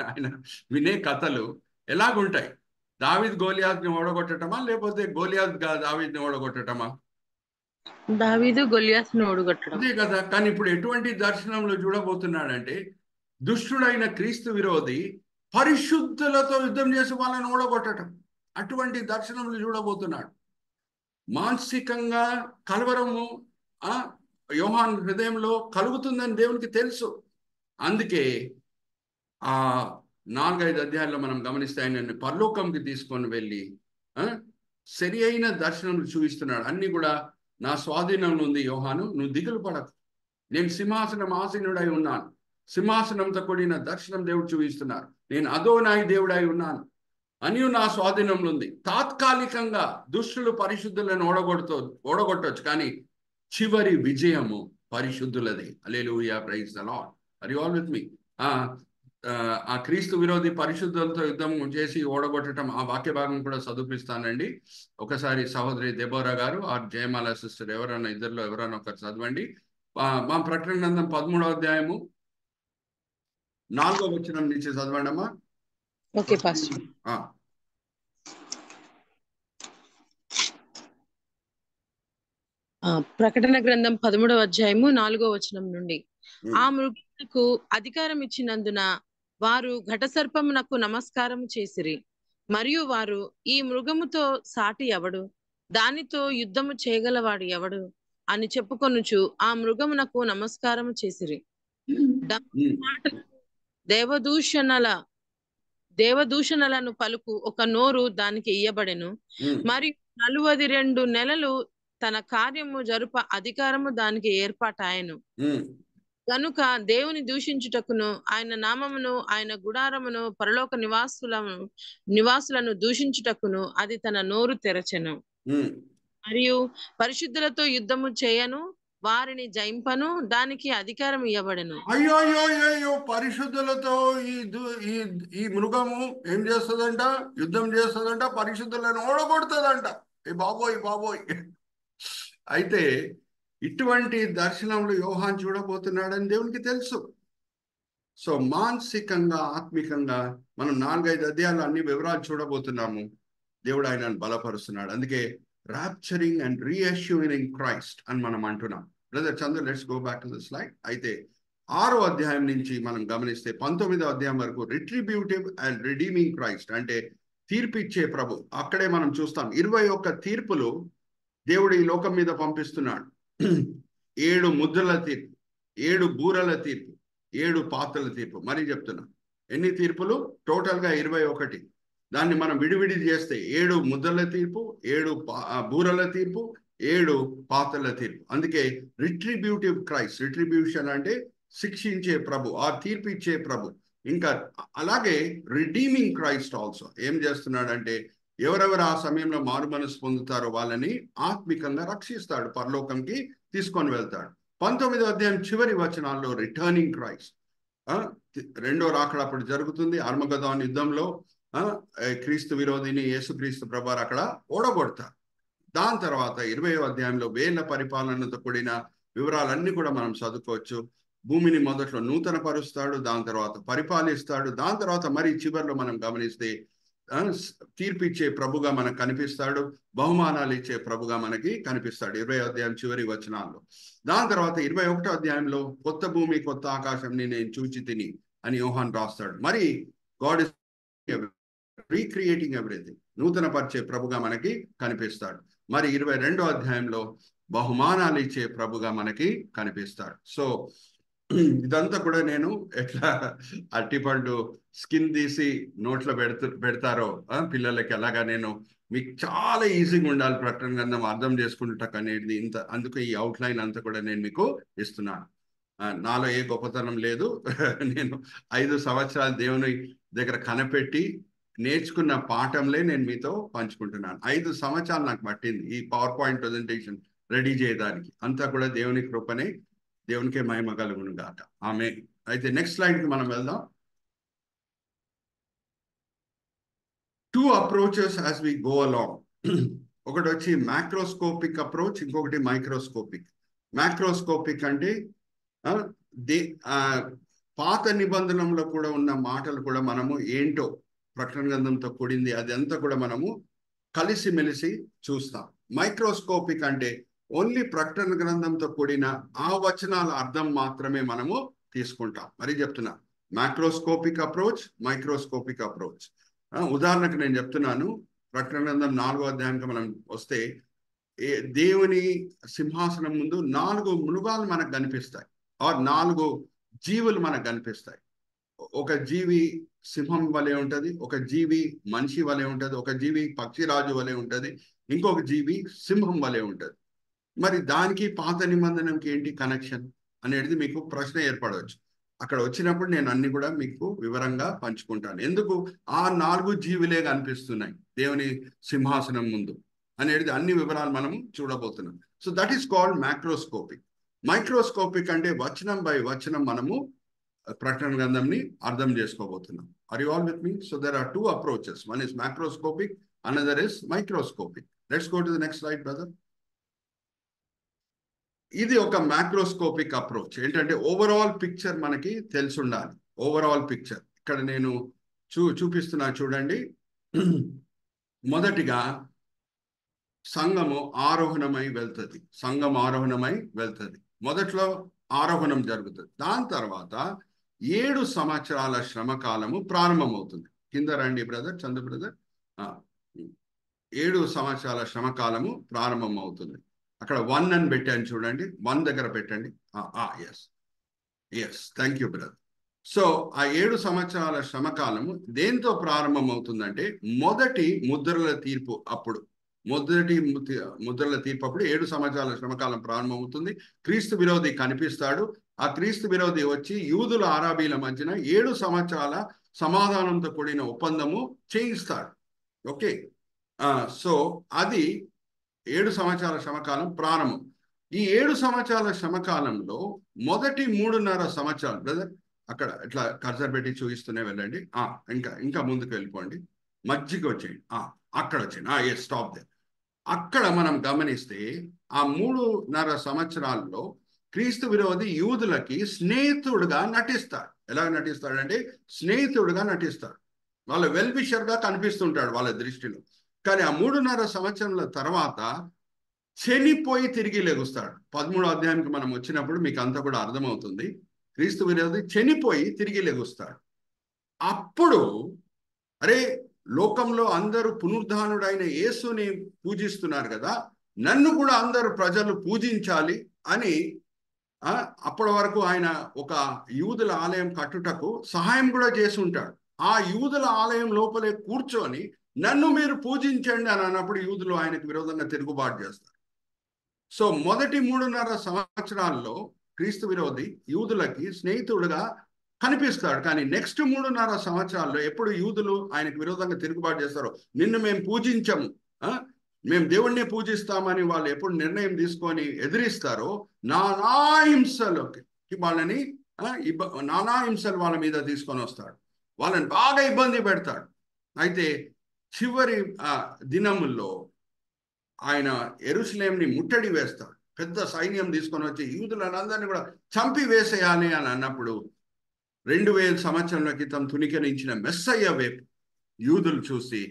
ఆయన వినే కథలు ఎలాగుంటాయి? దావీద్ గోలియాత్ని ఓడగొట్టటమా, లేకపోతే గోలియాత్ దావీద్ని ఓడగొట్టటమా? దావీదు గొలియాతును ఓడగొట్టడం. అదే కదా. కానీ ఇప్పుడు ఎటువంటి దర్శనంలో చూడబోతున్నాడంటే దుష్టుడైన క్రీస్తు విరోధి పరిశుద్ధులతో యుద్ధం చేసి వాళ్ళని ఓడగొట్టడం, అటువంటి దర్శనములు చూడబోతున్నాడు. మానసికంగా కలవరము యోహాను హృదయంలో కలుగుతుందని దేవునికి తెలుసు. అందుకే ఆ 4-5 అధ్యాయాల్లో మనం గమనిస్తే ఆయన పరలోకంకి తీసుకొని వెళ్ళి సరి అయిన దర్శనం చూపిస్తున్నాడు. అన్ని కూడా నా స్వాధీనంలో ఉంది యోహాను, నువ్వు దిగులు పడకు, నేను సింహాసనం ఆసీనుడై ఉన్నాను, సింహాసనంతో కూడిన దర్శనం దేవుడు చూపిస్తున్నారు, నేను అదోనాయి దేవుడై ఉన్నాను అని నా స్వాధీనంలో ఉంది. తాత్కాలికంగా దుష్టులు పరిశుద్ధులను ఓడగొట్టవచ్చు, కానీ చివరి విజయము పరిశుద్ధులది. Hallelujah, praise the Lord. Are you all with me? ఆ క్రీస్తు విరోధి పరిశుద్ధులతో యుద్ధం చేసి ఓడగొట్టడం, ఆ వాక్య భాగం కూడా చదివిస్తానండి. ఒకసారి సహోదరి దెబోరా గారు ఆర్ జయమాల సిస్టర్ ఎవరైనా ఇద్దరిలో ఎవరైనా ఒకరు చదవండి. మా ప్రకటన గ్రంథం 13వ అధ్యాయము 4వ వచనం నుంచి చదవండి అమ్మా. Okay pastor. ప్రకటన గ్రంథం 13వ అధ్యాయము 4వ వచనం నుండి, ఆ మృగమునకు అధికారం ఇచ్చినందున వారు ఘటసర్పమునకు నమస్కారం చేసిరి. మరియు వారు, ఈ మృగముతో సాటి ఎవడు, దానితో యుద్ధము చేయగలవాడు ఎవడు అని చెప్పుకొనుచు ఆ మృగమునకు నమస్కారం చేసిరి. దేవదూషణలను పలుకు ఒక నోరు దానికి ఇయ్యబడెను. మరియు 42 నెలలు తన కార్యము జరుప అధికారము దానికి ఏర్పాటాయను. కనుక దేవుని దూషించుటకును ఆయన నామమును ఆయన గుడారమును పరలోక నివాసులను దూషించుటకును అది తన నోరు తెరచెను. మరియు పరిశుద్ధులతో యుద్ధము చేయను, వారిని జయింపను, దానికి అధికారం ఇవ్వబడెను. అయ్యో అయ్యో అయ్యో అయ్యో, పరిశుద్ధులతో ఈ ఈ మృగము ఏం చేస్తుందంట? యుద్ధం చేస్తుందంట, పరిశుద్ధులను ఓడగొడుతుందంట. ఏ బాబోయ్ బాబోయ్. అయితే ఇటువంటి దర్శనంలో యోహాన్ చూడబోతున్నాడని దేవునికి తెలుసు. సో మానసికంగా, ఆత్మికంగా మనం 4-5 అధ్యాయాలు అన్ని వివరాలు చూడబోతున్నాము. దేవుడు ఆయనను బలపరుస్తున్నాడు. అందుకే రాప్చరింగ్ అండ్ రీఅష్యూరింగ్ క్రైస్ట్ అని మనం అంటున్నాం. Brother Chandra, let's go back to the slide. అయితే 6వ అధ్యాయం నుంచి మనం గమనిస్తే 19వ అధ్యాయం వరకు రిట్రిబ్యూటివ్ అండ్ రిడీమింగ్ క్రైస్ట్, అంటే తీర్పిచ్చే ప్రభు. అక్కడే మనం చూస్తాం 21 తీర్పులు దేవుడు ఈ లోకం మీద పంపిస్తున్నాడు. 7 ముద్రల తీర్పు, 7 బూరల తీర్పు, 7 పాత్రల తీర్పు. మరి చెప్తున్నా, ఎన్ని తీర్పులు? టోటల్గా 21. దాన్ని మనం విడివిడి చేస్తే 7 ముద్రల తీర్పు, 7 బూరల తీర్పు, 7 పాత్రల తీర్పు. అందుకే రిట్రిబ్యూటివ్ క్రైస్ట్. రిట్రిబ్యూషన్ అంటే శిక్షించే ప్రభు, ఆ తీర్పు ఇచ్చే ప్రభు. ఇంకా అలాగే రిడీమింగ్ క్రైస్ట్ ఆల్సో ఏం చేస్తున్నాడంటే ఎవరెవరు ఆ సమయంలో మారు మనసు పొందుతారో వాళ్ళని ఆత్మికంగా రక్షిస్తాడు, పరలోకంకి తీసుకొని వెళ్తాడు. 19వ అధ్యాయం చివరి వచనాల్లో రిటర్నింగ్ క్రైస్ట్, రెండో రాకడ అప్పుడు జరుగుతుంది. అర్మగదాన్ యుద్ధంలో క్రీస్తు విరోధిని యేసుక్రీస్తు ప్రభువారు అక్కడ ఓడగొడతారు. దాని తర్వాత 20వ అధ్యాయంలో వేల పరిపాలనతో కూడిన వివరాలన్నీ కూడా మనం చదువుకోవచ్చు. భూమిని మొదట్లో నూతన పరుస్తాడు, దాని తర్వాత పరిపాలిస్తాడు, దాని తర్వాత మరి చివరిలో మనం గమనిస్తే తీర్పిచ్చే ప్రభుగా మనకు కనిపిస్తాడు, బహుమానాలు ఇచ్చే ప్రభుగా మనకి కనిపిస్తాడు 20వ అధ్యాయం చివరి వచనాల్లో. దాని తర్వాత 21వ అధ్యాయంలో కొత్త భూమి కొత్త ఆకాశంని నేను చూచి తిని అని యోహాన్ రాస్తాడు. మరి గాడ్ ఇస్ రీక్రియేటింగ్ ఎవ్రీథింగ్, నూతన పరిచే ప్రభుగా మనకి కనిపిస్తాడు. మరి 22వ అధ్యాయంలో బహుమానాలు ఇచ్చే ప్రభుగా మనకి కనిపిస్తాడు. సో ఇదంతా కూడా నేను ఎట్లా అట్టిపండు స్కిన్ తీసి నోట్లో పెడతారో పిల్లలకి, అలాగా నేను మీకు చాలా ఈజీగా ఉండాలి ప్రకటన గ్రంథం అర్థం చేసుకుంటా అనేది ఇంత. అందుకే ఈ అవుట్లైన్ అంతా కూడా నేను మీకు ఇస్తున్నాను. నాలో ఏ గొప్పతనం లేదు. నేను 5 సంవత్సరాలు దేవుని దగ్గర కనపెట్టి నేర్చుకున్న పాఠంలే నేను మీతో పంచుకుంటున్నాను. 5 సంవత్సరాలు నాకు పట్టింది ఈ పవర్ పాయింట్ ప్రజెంటేషన్ రెడీ చేయడానికి. అంతా కూడా దేవుని కృపనే, దేవునికే మహిమ కలుగును గాక. ఆమేన్. అయితే నెక్స్ట్ స్లైడ్కి మనం వెళ్దాం. 2 approaches as we go along. ఒకటి వచ్చి మ్యాక్రోస్కోపిక్ అప్రోచ్, ఇంకొకటి మైక్రోస్కోపిక్. మ్యాక్రోస్కోపిక్ అంటే పాత నిబంధనలో కూడా ఉన్న మాటలు కూడా మనము ఏంటో ప్రకటన గ్రంథంతో కూడింది అదంతా కూడా మనము కలిసిమెలిసి చూస్తాం. మైక్రోస్కోపిక్ అంటే ఓన్లీ ప్రకటన గ్రంథంతో కూడిన ఆ వచనాల అర్థం మాత్రమే మనము తీసుకుంటాం. మరి చెప్తున్నా, మ్యాక్రోస్కోపిక్ అప్రోచ్, మైక్రోస్కోపిక్ అప్రోచ్. ఉదాహరణకు నేను చెప్తున్నాను, ప్రకటన గ్రంథం 4వ అధ్యాయానికి మనం వస్తే దేవుని సింహాసనం ముందు 4 మృగాలు మనకు కనిపిస్తాయి, ఆర్ 4 జీవులు మనకు కనిపిస్తాయి. ఒక జీవి సింహం వలె ఉంటది, ఒక జీవి మనిషి వలె ఉంటది, ఒక జీవి పక్షిరాజు వలె ఉంటది, ఇంకొక జీవి సింహం వలె ఉంటది. మరి దానికి పాత నిబంధనకి ఏంటి కనెక్షన్ అనేది మీకు ప్రశ్న ఏర్పడవచ్చు. అక్కడ వచ్చినప్పుడు నేను అన్ని కూడా మీకు వివరంగా పంచుకుంటాను. ఎందుకు ఆ 4 జీవులే కనిపిస్తున్నాయి దేవుని సింహాసనం ముందు అనేది అన్ని వివరాలు మనము చూడబోతున్నాం. So that is called macroscopic. Microscopic అంటే వచనం బై వచనం మనము ప్రకటన గ్రంథంని అర్థం చేసుకోబోతున్నాం. Are you all with me? So there are 2 approaches. One is macroscopic, another is microscopic. Let's go to the next slide brother. ఇది ఒక మ్యాక్రోస్కోపిక్ అప్రోచ్. ఏంటంటే ఓవరాల్ పిక్చర్ మనకి తెలిసి ఉండాలి. ఓవరాల్ పిక్చర్ ఇక్కడ నేను చూపిస్తున్నా చూడండి. మొదటిగా సంఘము ఆరోహణమై వెళ్తుంది. సంఘం ఆరోహణమై వెళ్తుంది. మొదట్లో ఆరోహణం జరుగుతుంది. దాని తర్వాత 7 సంవత్సరాల శ్రమకాలము ప్రారంభమవుతుంది. కింద రండి బ్రదర్, చంద్ర బ్రదర్. 7 సంవత్సరాల శ్రమకాలము ప్రారంభం అవుతుంది. అక్కడ 1 అని పెట్టాను చూడండి, 1 దగ్గర పెట్టండి. Yes thank you brother. So ఆ 7 సంవత్సరాల శ్రమకాలము దేంతో ప్రారంభం అవుతుందంటే మొదటి ముద్రల తీర్పు అప్పుడు. మొదటి ముద్రల తీర్పు అప్పుడు 7 సంవత్సరాల శ్రమకాలం ప్రారంభమవుతుంది. క్రీస్తు విరోధి కనిపిస్తాడు. ఆ క్రీస్తు విరోధి వచ్చి యూదుల అరాబీల మధ్యన 7 సంవత్సరాల సమాధానంతో కూడిన ఒప్పందము చేయిస్తాడు. ఓకే, సో అది 7 సంవత్సరాల శ్రమకాలం ప్రారంభం. ఈ 7 సంవత్సరాల శ్రమకాలంలో మొదటి 3.5 సంవత్సరాలు బ్రదర్, అక్కడ ఇట్లా కర్సర్ పెట్టి చూపిస్తూనే వెళ్ళండి. ఇంకా ముందుకు వెళ్ళిపోండి, మధ్యకి వచ్చేయండి. అక్కడ వచ్చేయండి. Stop they. అక్కడ మనం గమనిస్తే ఆ 3.5 సంవత్సరాల్లో క్రీస్తు విరోధి యూదులకి స్నేహితుడుగా నటిస్తాడు. ఎలా నటిస్తాడంటే స్నేహితుడుగా నటిస్తాడు. వాళ్ళ వెల్విషర్గా కనిపిస్తుంటాడు వాళ్ళ దృష్టిలో. కానీ ఆ 3.5 సంవత్సరాల తర్వాత చనిపోయి తిరిగి లెగుస్తాడు. 13వ అధ్యాయానికి మనం వచ్చినప్పుడు మీకు అంతా కూడా అర్థమవుతుంది. క్రీస్తు విరోధి చనిపోయి తిరిగి లెగుస్తాడు. అప్పుడు అరే, లోకంలో అందరూ పునరుద్ధానుడైన యేసుని పూజిస్తున్నారు కదా, నన్ను కూడా అందరూ ప్రజలు పూజించాలి అని అప్పటి వరకు ఆయన ఒక యూదుల ఆలయం కట్టుటకు సహాయం కూడా చేసి ఉంటాడు. ఆ యూదుల ఆలయం లోపలే కూర్చొని నన్ను మీరు పూజించండి అని అన్నప్పుడు యూదులు ఆయనకు విరోధంగా తిరుగుబాటు చేస్తారు. సో మొదటి 3.5 సంవత్సరాల్లో క్రీస్తు విరోధి యూదులకి స్నేహితుడుగా కనిపిస్తాడు. కానీ నెక్స్ట్ 3.5 సంవత్సరాల్లో ఎప్పుడు యూదులు ఆయనకు విరోధంగా తిరుగుబాటు చేస్తారో, నిన్ను మేము పూజించము, మేము దేవుణ్ణి పూజిస్తామని వాళ్ళు ఎప్పుడు నిర్ణయం తీసుకొని ఎదిరిస్తారో, నానాహింసలోకి వాళ్ళని నానాహింసలు వాళ్ళ మీద తీసుకొని వస్తాడు. వాళ్ళని బాగా ఇబ్బంది పెడతాడు. అయితే చివరి దినముల్లో ఆయన యెరూషలేంని ముట్టడి వేస్తాడు. పెద్ద సైన్యం తీసుకొని వచ్చి యూదులందరినీ కూడా చంపి వేసేయాలి అని అన్నప్పుడు 2000 సంవత్సరాల క్రితం తునికరించిన మెస్సయ్య వైపు యూదులు చూసి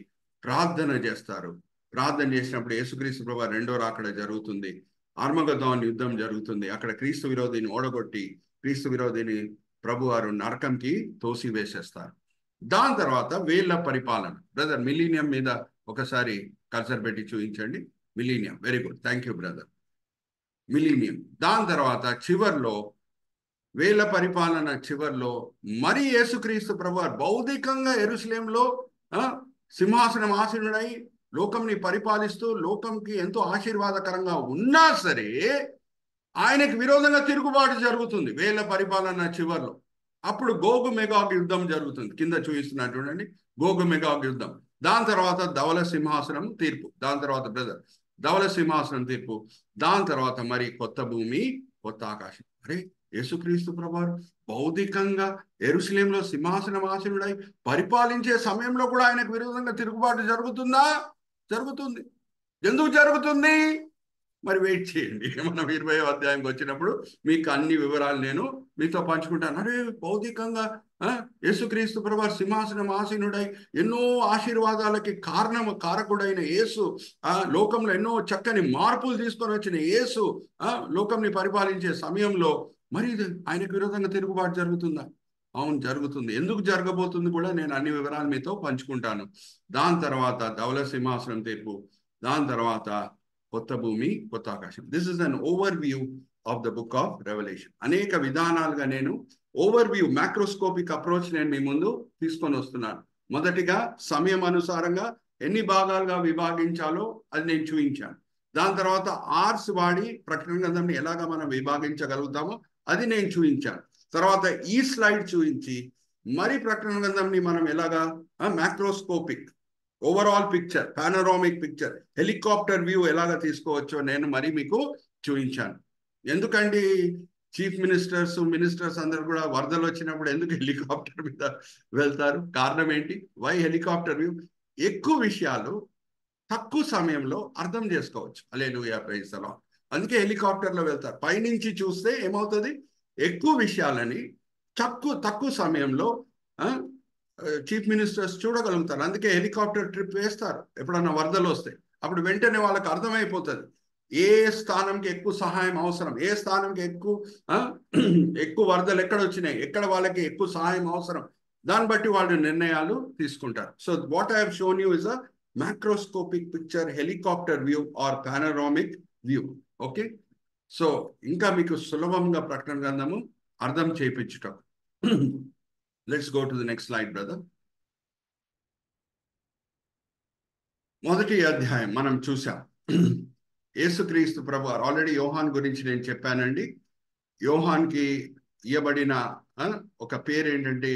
ప్రార్థన చేస్తారు. ప్రార్థన చేసినప్పుడు యేసుక్రీస్తు ప్రభువు రెండో రాకడ జరుగుతుంది. ఆర్మగదోన్ యుద్ధం జరుగుతుంది. అక్కడ క్రీస్తు విరోధిని ఓడగొట్టి క్రీస్తు విరోధిని ప్రభువారు నరకంకి తోసి వేసేస్తారు. దాని తర్వాత వేళ్ల పరిపాలన. బ్రదర్, మిలీనియం మీద ఒకసారి కర్సర్ పెట్టి చూపించండి. Millennium, very good, thank you brother. Millennium దాని తర్వాత చివర్లో, వేల పరిపాలన చివర్లో మరి యేసుక్రీస్తు ప్రభువారు భౌతికంగా యెరూషలేంలో సింహాసనం ఆసీనుడై లోకంని పరిపాలిస్తూ లోకంకి ఎంతో ఆశీర్వాదకరంగా ఉన్నా సరే ఆయనకు విరోధంగా తిరుగుబాటు జరుగుతుంది వేల పరిపాలన చివర్లో. అప్పుడు గోగు మెగాగ్ యుద్ధం జరుగుతుంది. కింద చూపిస్తున్నా చూడండి, గోగు మెగాగ్ యుద్ధం. దాని తర్వాత ధవల సింహాసనం తీర్పు. దాని తర్వాత బ్రదర్ ధవల సింహాసనం తీర్పు. దాని తర్వాత మరి కొత్త భూమి కొత్త ఆకాశం. అరే, యేసుక్రీస్తు ప్రభువారు భౌతికంగా యెరూషలేంలో సింహాసనం ఆసీనుడై పరిపాలించే సమయంలో కూడా ఆయనకు విరోధంగా తిరుగుబాటు జరుగుతుందా? జరుగుతుంది. ఎందుకు జరుగుతుంది? మరి వెయిట్ చేయండి, మనం 20వ అధ్యాయంకి వచ్చినప్పుడు మీకు అన్ని వివరాలు నేను మీతో పంచుకుంటాను. అరే, భౌతికంగా యేసుక్రీస్తు ప్రభువారు సింహాసనం ఆసీనుడై ఎన్నో ఆశీర్వాదాలకి కారకుడైన యేసు, లోకంలో ఎన్నో చక్కని మార్పులు తీసుకొని వచ్చిన యేసు లోకంని పరిపాలించే సమయంలో మరి ఆయనకు విరోధంగా తిరుగుబాటు జరుగుతుందా? అవును, జరుగుతుంది. ఎందుకు జరగబోతుంది కూడా నేను అన్ని వివరాలు మీతో పంచుకుంటాను. దాని తర్వాత ధవల సింహాసనం తీర్పు. దాని తర్వాత కొత్త భూమి కొత్త ఆకాశం. This is an over view of the book of revolution. అనేక విధానాలుగా నేను ఓవర్ వ్యూ, మ్యాక్రోస్కోపిక్ అప్రోచ్ నేను మీ ముందు తీసుకొని వస్తున్నాను. మొదటిగా సమయం అనుసారంగా ఎన్ని భాగాలుగా విభాగించాలో అది నేను చూపించాను. దాని తర్వాత ఆర్స్ వాడి ప్రకటన గ్రంథంని ఎలాగా మనం విభాగించగలుగుతామో అది నేను చూపించాను. తర్వాత ఈ స్లైడ్ చూపించి మరి ప్రకటన గ్రంథంని మనం ఎలాగా macroscopic, overall picture, panoramic picture, helicopter view ఎలాగా తీసుకోవచ్చో నేను మరి మీకు చూపించాను. ఎందుకండి చీఫ్ మినిస్టర్స్ అందరు కూడా వరదలు వచ్చినప్పుడు ఎందుకు హెలికాప్టర్ మీద వెళ్తారు? కారణం ఏంటి? Why helicopter view? ఎక్కువ విషయాలు తక్కువ సమయంలో అర్థం చేసుకోవచ్చు. Hallelujah, praise the lord. అందుకే హెలికాప్టర్లో వెళ్తారు. పైనుంచి చూస్తే ఏమవుతుంది? ఎక్కువ విషయాలని తక్కువ సమయంలో చీఫ్ మినిస్టర్స్ చూడగలుగుతారు. అందుకే హెలికాప్టర్ ట్రిప్ వేస్తారు ఎప్పుడన్నా వరదలు వస్తే. అప్పుడు వెంటనే వాళ్ళకి అర్థమైపోతుంది ఏ స్థానంకి ఎక్కువ సహాయం అవసరం, ఏ స్థానంకి ఎక్కువ వరదలు ఎక్కడ వచ్చినాయి, ఎక్కడ వాళ్ళకి ఎక్కువ సహాయం అవసరం. దాన్ని బట్టి వాళ్ళు నిర్ణయాలు తీసుకుంటారు. So what I have shown you is a macroscopic picture, helicopter view or panoramic view. Okay, so ఇంకా మీకు సులభంగా ప్రకటన గ్రంథము అర్థం చేయించుట. Let's go to the next slide brother. మొదటి అధ్యాయం మనం చూసాం. యేసుక్రీస్తు ప్రభువారు, ఆల్రెడీ యోహాన్ గురించి నేను చెప్పానండి. యోహాన్కి ఇవ్వబడిన ఒక పేరు ఏంటంటే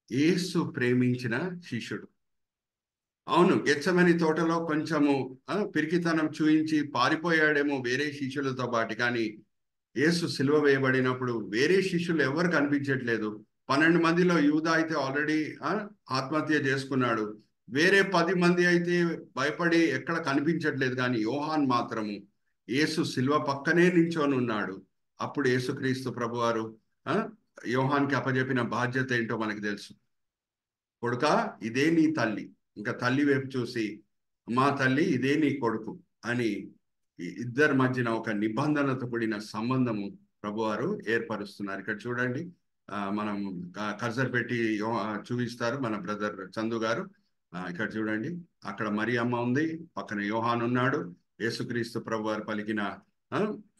యేసు ప్రేమించిన శిష్యుడు. అవును, గెత్సెమని తోటలో కొంచెము పిరికితనం చూయించి పారిపోయాడేమో వేరే శిష్యులతో పాటు. కానీ యేసు సిలువ వేయబడినప్పుడు వేరే శిష్యులు ఎవరు కనిపించట్లేదు. 12 మందిలో యూదా అయితే ఆల్రెడీ ఆత్మహత్య చేసుకున్నాడు. వేరే 10 మంది అయితే భయపడి ఎక్కడ కనిపించట్లేదు. కానీ యోహాన్ మాత్రము యేసు సిలువ పక్కనే నించొని ఉన్నాడు. అప్పుడు యేసుక్రీస్తు ప్రభువారు యోహాన్కి అప్పజెప్పిన బాధ్యత ఏంటో మనకు తెలుసు. కొడుకా, ఇదే నీ తల్లి. ఇంకా తల్లి వైపు చూసి, మా తల్లి ఇదే నీ కొడుకు అని ఇద్దరి మధ్యన ఒక నిబంధనతో కూడిన సంబంధము ప్రభువారు ఏర్పరుస్తున్నారు. ఇక్కడ చూడండి, మనం కర్సర్ పెట్టి చూపిస్తారు మన బ్రదర్ చందు గారు. ఇక్కడ చూడండి, అక్కడ మరి అమ్మ ఉంది, పక్కన యోహాన్ ఉన్నాడు. యేసుక్రీస్తు ప్రభువారు పలికిన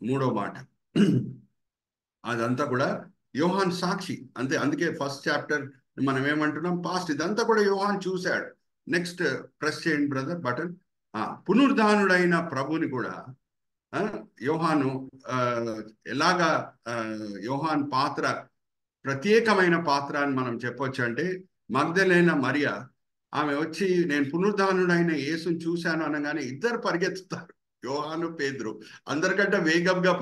మూడో మాట. అదంతా కూడా యోహాన్ సాక్షి అంతే. అందుకే ఫస్ట్ చాప్టర్ మనం ఏమంటున్నాం, పాస్ట్. ఇదంతా కూడా యోహాన్ చూశాడు. నెక్స్ట్ ప్రెస్ చేయండి బ్రదర్ బటన్. పునరుద్ధానుడైన ప్రభుని కూడా యోహాను ఎలాగా యోహాన్ పాత్ర ప్రత్యేకమైన పాత్ర అని మనం చెప్పొచ్చు అంటే, మగ్దలేన మరియా ఆమె వచ్చి నేను పునరుద్ధానుడైన యేసుని చూశాను అనగానే ఇద్దరు పరిగెత్తుతారు, యోహాను పేతురు. అందరికంటే వేగంగా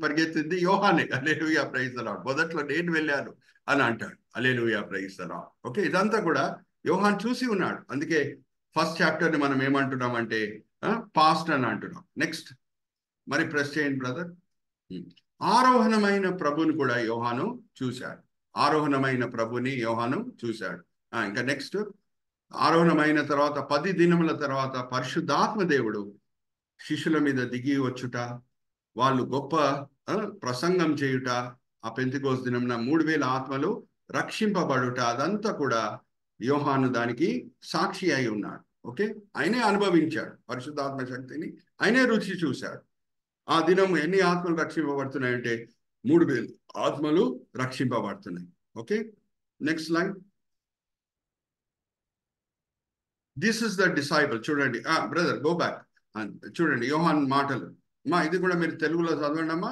పరిగెత్తింది యోహానే. హల్లెలూయా, ప్రైజ్ ది లార్డ్. మొదట్లో నేను వెళ్ళాను అని అంటాడు. హల్లెలూయా, ప్రైజ్ ది లార్డ్. ఓకే, ఇదంతా కూడా యోహాన్ చూసి ఉన్నాడు. అందుకే ఫస్ట్ చాప్టర్ ని మనం ఏమంటున్నాం అంటే పాస్ట్ అని అంటున్నాం. నెక్స్ట్ మరి ప్రెస్ చేయండి బ్రదర్. ఆరోహణమైన ప్రభుని కూడా యోహాను చూశాడు. ఆరోహణమైన ప్రభుని యోహాను చూశాడు. ఇంకా నెక్స్ట్, ఆరోహణమైన తర్వాత 10 దినముల తర్వాత పరిశుద్ధాత్మ దేవుడు శిష్యుల మీద దిగి వచ్చుట, వాళ్ళు గొప్ప ప్రసంగం చేయుట, ఆ పెంతెకోస్తు దినమున 3000 ఆత్మలు రక్షింపబడుట, అదంతా కూడా యోహాను దానికి సాక్షి అయి ఉన్నాడు. ఓకే, ఆయనే అనుభవించాడు పరిశుద్ధాత్మ శక్తిని, ఆయనే రుచి చూశాడు. ఆ దినం ఎన్ని ఆత్మలు రక్షింపబడుతున్నాయంటే 3000 ఆత్మలు రక్షింపబడుతున్నాయి. Okay, next line. This is the disciple. చూడండి బ్రదర్, గో బ్యాక్. చూడండి యోహాన్ మాటలు. ఇది కూడా మీరు తెలుగులో చదవండి అమ్మా.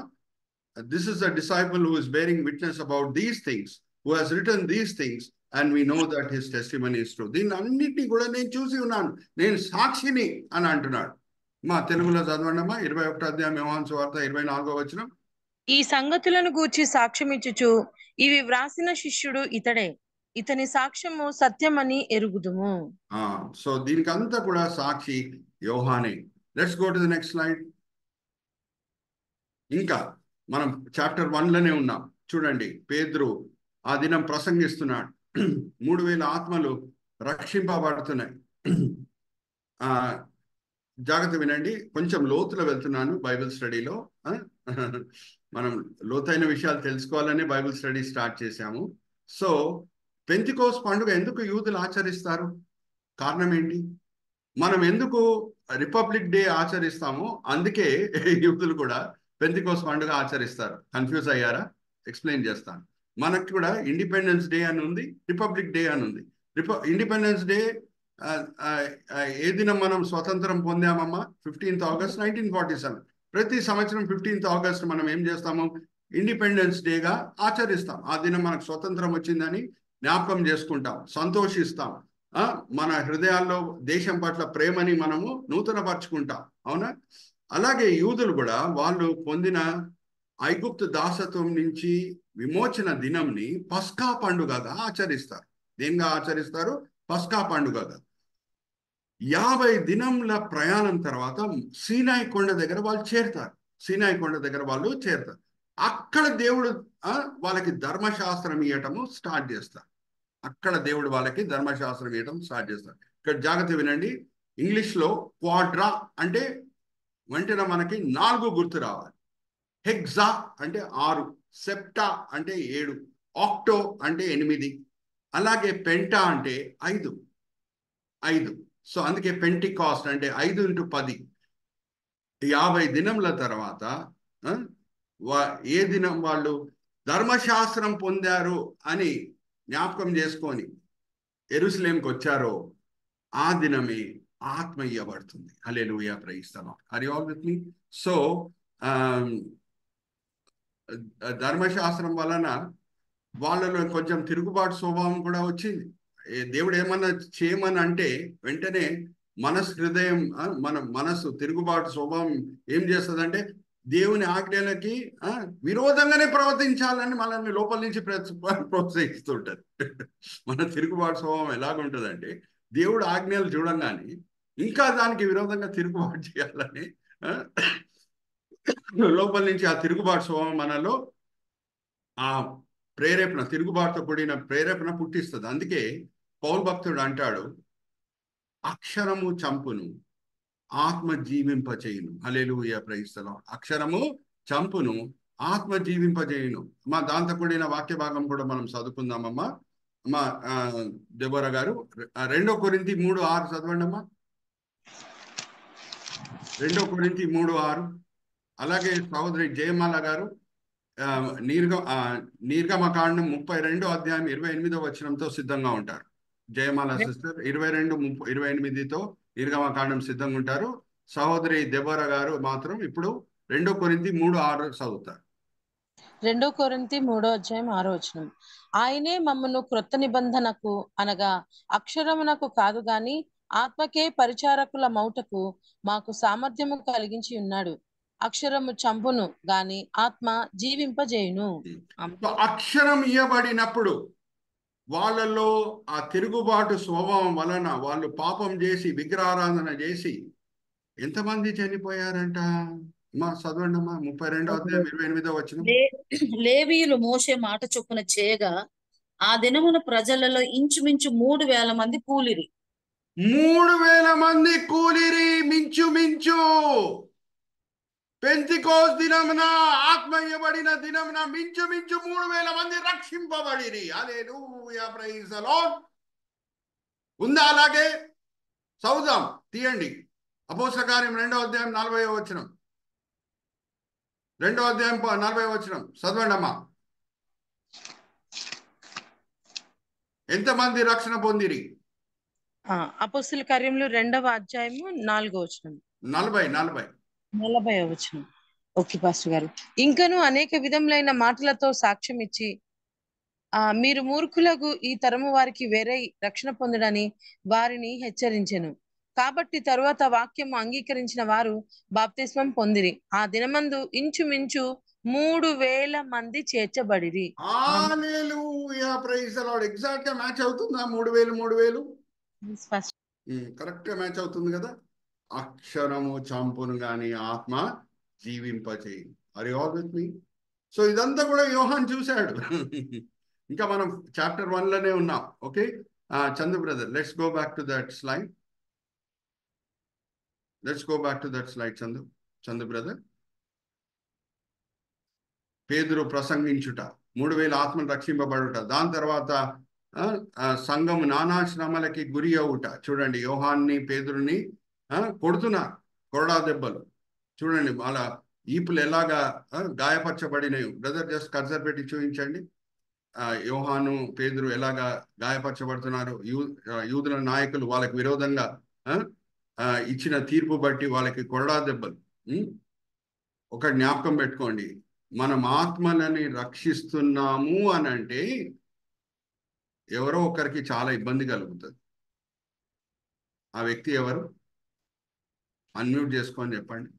This is the disciple who is bearing witness about these things, who has written these things and we know that his testimony is true. దీన్ని అన్నింటినీ కూడా నేను చూసి ఉన్నాను, నేను సాక్షిని అని అంటున్నాడు. తెలుగులో చదవండి అమ్మా. 21వ అధ్యాయం యోహాను సువార్త 24వ వచనం. ఈ సంగతులను గూర్చి సాక్ష్యమిచ్చుచు ఇవి వ్రాసిన శిష్యుడు ఇతడే, ఇతని సాక్ష్యము సత్యమని ఎరుగుదుము. సో దీనికి అంతా కూడా సాక్షి యోహానే. Let's go to the next slide. ఇంకా మనం చాప్టర్ 1లోనే ఉన్నాం. చూడండి, పేతురు ఆ దినం ప్రసంగిస్తున్నాడు. 3000 ఆత్మలు రక్షింపబడుతున్నాయి. జాగ్రత్త వినండి, కొంచెం లోతులో వెళ్తున్నాను బైబిల్ స్టడీలో. మనం లోతైన విషయాలు తెలుసుకోవాలనే బైబిల్ స్టడీ స్టార్ట్ చేశాము. సో పెంతెకోస్తు పండుగ ఎందుకు యూదులు ఆచరిస్తారు? కారణం ఏంటి? మనం ఎందుకు రిపబ్లిక్ డే ఆచరిస్తామో అందుకే యూదులు కూడా పెంతెకోస్తు పండుగ ఆచరిస్తారు. కన్ఫ్యూజ్ అయ్యారా? ఎక్స్ప్లెయిన్ చేస్తాను. మనకు కూడా ఇండిపెండెన్స్ డే అని ఉంది, రిపబ్లిక్ డే అని ఉంది. ఇండిపెండెన్స్ డే ఏ దినం మనం స్వతంత్రం పొందామమ్మా? 15th August 1947. ప్రతి సంవత్సరం 15th ఆగస్ట్ మనం ఏం చేస్తాము? ఇండిపెండెన్స్ డేగా ఆచరిస్తాం. ఆ దినం మనకు స్వతంత్రం వచ్చిందని జ్ఞాపకం చేసుకుంటాం, సంతోషిస్తాం. మన హృదయాల్లో దేశం పట్ల ప్రేమని మనము నూతనపరుచుకుంటాం. అవునా? అలాగే యూదులు కూడా వాళ్ళు పొందిన ఐగుప్తు దాసత్వం నుంచి విమోచన దినంని పస్కా పండుగగా ఆచరిస్తారు. దేనిగా ఆచరిస్తారు? పస్కా పండుగగా. 50 దినముల ప్రయాణం తర్వాత సీనాయి కొండ దగ్గర వాళ్ళు చేరుతారు. సీనాయి కొండ దగ్గర వాళ్ళు చేరుతారు. అక్కడ దేవుడు వాళ్ళకి ధర్మశాస్త్రం ఇవ్వటము స్టార్ట్ చేస్తారు. అక్కడ దేవుడు వాళ్ళకి ధర్మశాస్త్రం ఇవ్వటం స్టార్ట్ చేస్తారు. ఇక్కడ జాగ్రత్త వినండి. ఇంగ్లీష్లో క్వాడ్రా అంటే వెంటనే మనకి 4 గుర్తు రావాలి. హెక్సా అంటే 6, సెప్టా అంటే 7, ఆక్టో అంటే 8, అలాగే పెంటా అంటే 5. సో అందుకే పెంటికాస్ట్ అంటే 5 × 10. 50 దినముల తర్వాత ఏ దినం వాళ్ళు ధర్మశాస్త్రం పొందారు అని జ్ఞాపకం చేసుకొని యెరూషలేంకి వచ్చారో ఆ దినమే ఆత్మ ఇయ్యబడుతుంది. Hallelujah, praise the Lord. Are you all with me? So ధర్మశాస్త్రం వలన వాళ్ళలో కొంచెం తిరుగుబాటు స్వభావం కూడా వచ్చింది. దేవుడు ఏమన్నా చేయమని అంటే వెంటనే హృదయం, మన మనస్సు తిరుగుబాటు స్వభావం ఏం చేస్తుందంటే దేవుని ఆజ్ఞలకి విరోధంగానే ప్రవర్తించాలని మనల్ని లోపల నుంచి ప్రోత్సహిస్తుంటారు. మన తిరుగుబాటు స్వభావం ఎలాగుంటుందంటే దేవుడు ఆజ్ఞలు చూడంగానే ఇంకా దానికి విరోధంగా తిరుగుబాటు చేయాలని లోపల నుంచి ఆ తిరుగుబాటు స్వభావం మనలో ఆ ప్రేరేపణ, తిరుగుబాటుతో కూడిన ప్రేరేపణ పుట్టిస్తుంది. అందుకే పౌలు భక్తుడు అంటాడు, అక్షరము చంపును, ఆత్మ జీవింపచేయును. హల్లెలూయా, ప్రైజ్ ది లార్డ్. అక్షరము చంపును, ఆత్మ జీవింపజేయును. దాంతో కూడిన వాక్య భాగం కూడా మనం చదువుకుందామమ్మా. అమ్మా దెబోరా గారు 2 కొరింథీ 3:6 చదవండి అమ్మా. 2 కొరింథీ 3:6. అలాగే సహోదరి జయమాల గారు నిర్గమకాండం 32వ అధ్యాయం 28వ వచనంతో సిద్ధంగా ఉంటారు. జయమాల సిస్టర్ 22:28తో నిర్గమకాండం సిద్ధంగా ఉంటారు. సహోదరి దెబోరా గారు మాత్రం ఇప్పుడు 2 కొరింథీ 3:6 చదువుతారు. 2 కొరింథీ 3వ అధ్యాయం 6వ వచనం. ఆయనే మమ్మను క్రొత్త నిబంధనకు అనగా అక్షరమునకు కాదు గాని ఆత్మకే పరిచారకుల మౌటకు మాకు సామర్థ్యము కలిగించి ఉన్నాడు. అక్షరము చంపును గాని ఆత్మ జీవింపజేయును. అక్షరం ఇయ్యబడినప్పుడు వాళ్ళలో ఆ తిరుగుబాటు స్వభావం వలన వాళ్ళు పాపం చేసి విగ్రహారాధన చేసి ఎంతమంది చనిపోయారంట? మా చదవండి అమ్మా. 32వ అధ్యాయం 28వ వచనం. లేవీయులు మోషే మాట చొప్పున చేయగా ఆ దినమున ప్రజలలో ఇంచుమించు 3,000 మంది కూలిరి. 3,000 మంది కూలిరి. మించుమించు పెంతెకోస్తు దినమున, ఆత్మ ఇయ్యబడిన దినమున మించుమించు 3,000 మంది రక్షింపబడిరి. హల్లెలూయా, ప్రైజ్ ది లార్డ్. ఉందా అలాగే? చదువుదాం, తీయండి. అపోస్తల కార్యం 2వ అధ్యాయం 40వ వచనం. 2వ అధ్యాయం 40వ వచనం చదవండి అమ్మా. ఎంతమంది రక్షణ పొందిరి? అపోస్తల కార్యములు 2వ అధ్యాయము 4వ వచనం. 40వ వచనం. ఓకే పాస్టర్ గారు. ఇంకను అనేక విధములైన మాటలతో సాక్ష్యం ఇచ్చి మీరు మూర్ఖులకు ఈ తరము వారికి వేరే రక్షణ పొందడని వారిని హెచ్చరించెను. కాబట్టి తరువాత వాక్యము అంగీకరించిన వారు బాప్తిస్మం పొందిరి. ఆ దినమందు ఇంచుమించు 3,000 మంది చేర్చబడిరి. హల్లెలూయా, ప్రైజ్ ది లార్డ్. ఎగ్జాక్ట్ గా మ్యాచ్ అవుతుందా? 3,000 కరెక్ట్ గా మ్యాచ్ అవుతుంది కదా. అక్షరము చంపును గాని ఆత్మ జీవింపచేయును. Are you all with me? So ఇదంతా కూడా యోహాన్ చూశాడు. ఇంకా మనం చాప్టర్ 1 లోనే ఉన్నాం. Okay Chandu brother, let's go back to that slide. Chandu brother. పేతురు ప్రసంగించుట, 3,000 ఆత్మలు రక్షింపబడుట, దాని తర్వాత సంఘము నానాశ్రమలకి గురి అవుట. చూడండి, యోహాన్ని పేతురుని కొడుతున్నారు, కొరడా దెబ్బలు. చూడండి వాళ్ళ ఈపులు ఎలాగా గాయపరచబడినవి. బ్రదర్ జస్ట్ కర్సర్ పెట్టి చూపించండి. యోహాను పేతురు ఎలాగా గాయపరచబడుతున్నారు. యూదుల నాయకులు వాళ్ళకి విరోధంగా ఇచ్చిన తీర్పు బట్టి వాళ్ళకి కొరడా దెబ్బలు. ఒక జ్ఞాపకం పెట్టుకోండి, మనం ఆత్మలని రక్షిస్తున్నాము అని అంటే ఎవరో ఒకరికి చాలా ఇబ్బంది కలుగుతుంది. ఆ వ్యక్తి ఎవరు? అన్మ్యూట్ చేసుకొని చెప్పండి.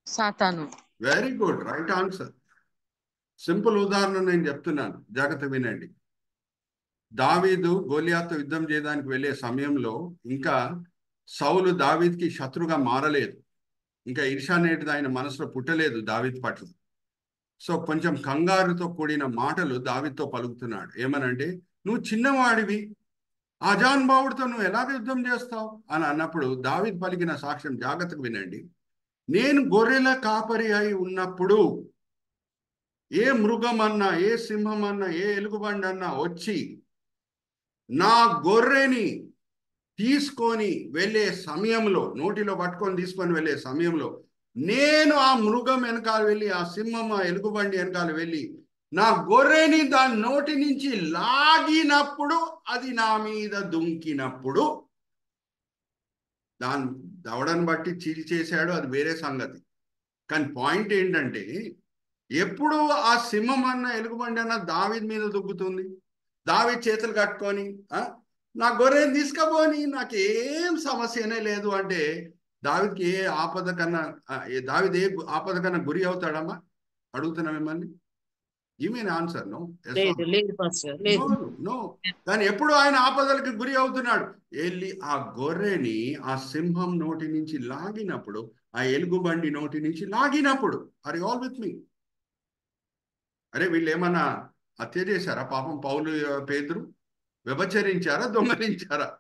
సాతాను. Very good, right answer. Simple ఉదాహరణ నేను చెప్తున్నాను, జాగ్రత్త వినండి. దావీదు గోలియాతో యుద్ధం చేయడానికి వెళ్ళే సమయంలో ఇంకా సౌలు దావీద్కి శత్రుగా మారలేదు. ఇంకా ఈర్ష్య అనేది ఆయన మనసులో పుట్టలేదు దావీద్ పట్ల. సో కొంచెం కంగారుతో కూడిన మాటలు దావీద్తో పలుకుతున్నాడు. ఏమనంటే, నువ్వు చిన్నవాడివి, అజానుభావుడితో నువ్వు ఎలాగ యుద్ధం చేస్తావు అని అన్నప్పుడు దావీద్ పలికిన సాక్ష్యం జాగ్రత్తగా వినండి. నేను గొర్రెల కాపరి అయి ఉన్నప్పుడు ఏ మృగం అన్నా, ఏ సింహం అన్నా, ఏ ఎలుగుబండి అన్నా వచ్చి నా గొర్రెని తీసుకొని వెళ్ళే సమయంలో, నోటిలో పట్టుకొని తీసుకొని వెళ్ళే సమయంలో నేను ఆ మృగం వెనకాల వెళ్ళి, ఆ సింహం ఆ ఎలుగుబండి వెనకాల వెళ్ళి నా గొర్రెని దాని నోటి నుంచి లాగినప్పుడు, అది నా మీద దుంకినప్పుడు, దాని దవడను బట్టి చీల్ చేశాడు, అది వేరే సంగతి. కానీ పాయింట్ ఏంటంటే, ఎప్పుడు ఆ సింహం అన్న ఎలుగుబండి అన్న దావీద్ మీద దుగ్గుతుంది. దావీద్ చేతులు కట్టుకొని నా గొర్రెని తీసుకపోని నాకేం సమస్యనే లేదు అంటే దావీదుకి ఏ ఆపద కన్నా దావీదు ఏ ఆపద కన్నా గురి అవుతాడమ్మా? అడుగుతున్నా మిమ్మల్ని. ఈమెన్ ఆన్సర్ నో. లేదు లేదు పాస్టర్ లేదు. నో. కానీ ఎప్పుడు ఆయన ఆపదలకు గురి అవుతున్నాడు. వెళ్ళి ఆ గొర్రెని ఆ సింహం నోటి నుంచి లాగినప్పుడు, ఆ ఎలుగుబండి నోటి నుంచి లాగినప్పుడు, ఆర్ యు ఆల్ విత్ మీ? అరే వీళ్ళు ఏమన్నా హత్య చేశారా? పాపం పౌలు పేతురు వ్యభిచరించారా? దొంగలించారా?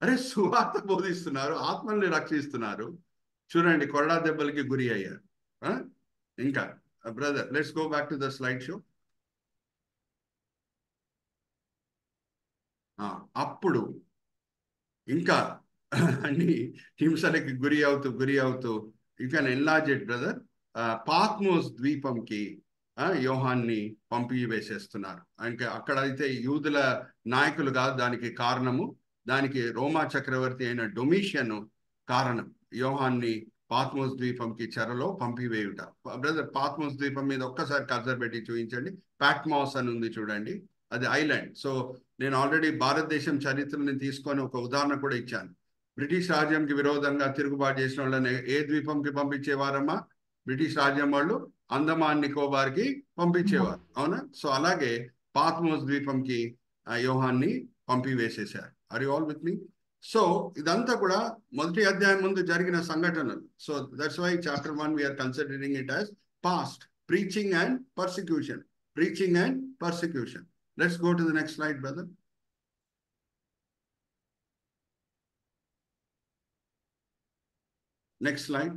అరే సువార్త బోధిస్తున్నారు, ఆత్మల్ని రక్షిస్తున్నారు. చూడండి కొరడా దెబ్బలకి గురి అయ్యారు. ఇంకా brother, let's go back to the slide show. అప్పుడు ఇంకా అన్ని హింసలకి గురి అవుతూ you can enlarge it brother. Patmos ద్వీపంకి యోహాన్ని పంపివేసేస్తున్నారు. ఇంకా అక్కడైతే యూదుల నాయకులు కాదు దానికి కారణము, దానికి రోమా చక్రవర్తి అయిన డొమిషియన్ కారణం. యోహాన్ని పాత్మోస్ ద్వీపంకి చెరలో పంపివేయుట. బ్రదర్ పాత్మోస్ ద్వీపం మీద ఒక్కసారి కర్సర్ పెట్టి చూపించండి. పాట్మాస్ అని ఉంది చూడండి, అది ఐలాండ్. సో నేను ఆల్రెడీ భారతదేశం చరిత్రని తీసుకొని ఒక ఉదాహరణ కూడా ఇచ్చాను. బ్రిటిష్ రాజ్యంకి విరోధంగా తిరుగుబాటు చేసిన వాళ్ళని ఏ ద్వీపంకి పంపించేవారమ్మా? బ్రిటిష్ రాజ్యం వాళ్ళు అండమాన్ నికోబార్కి పంపించేవారు, అవునా? సో అలాగే పాత్మోస్ ద్వీపంకి యోహాన్ని పంపివేసేశారు. Are you all with me? So ఇదంతా కూడా మొదటి అధ్యాయం ముందు జరిగిన సంఘటనలు. So that's why chapter 1 we're considering it as past. Preaching and persecution. Preaching and persecution. Let's go to the next slide, brother. Next slide.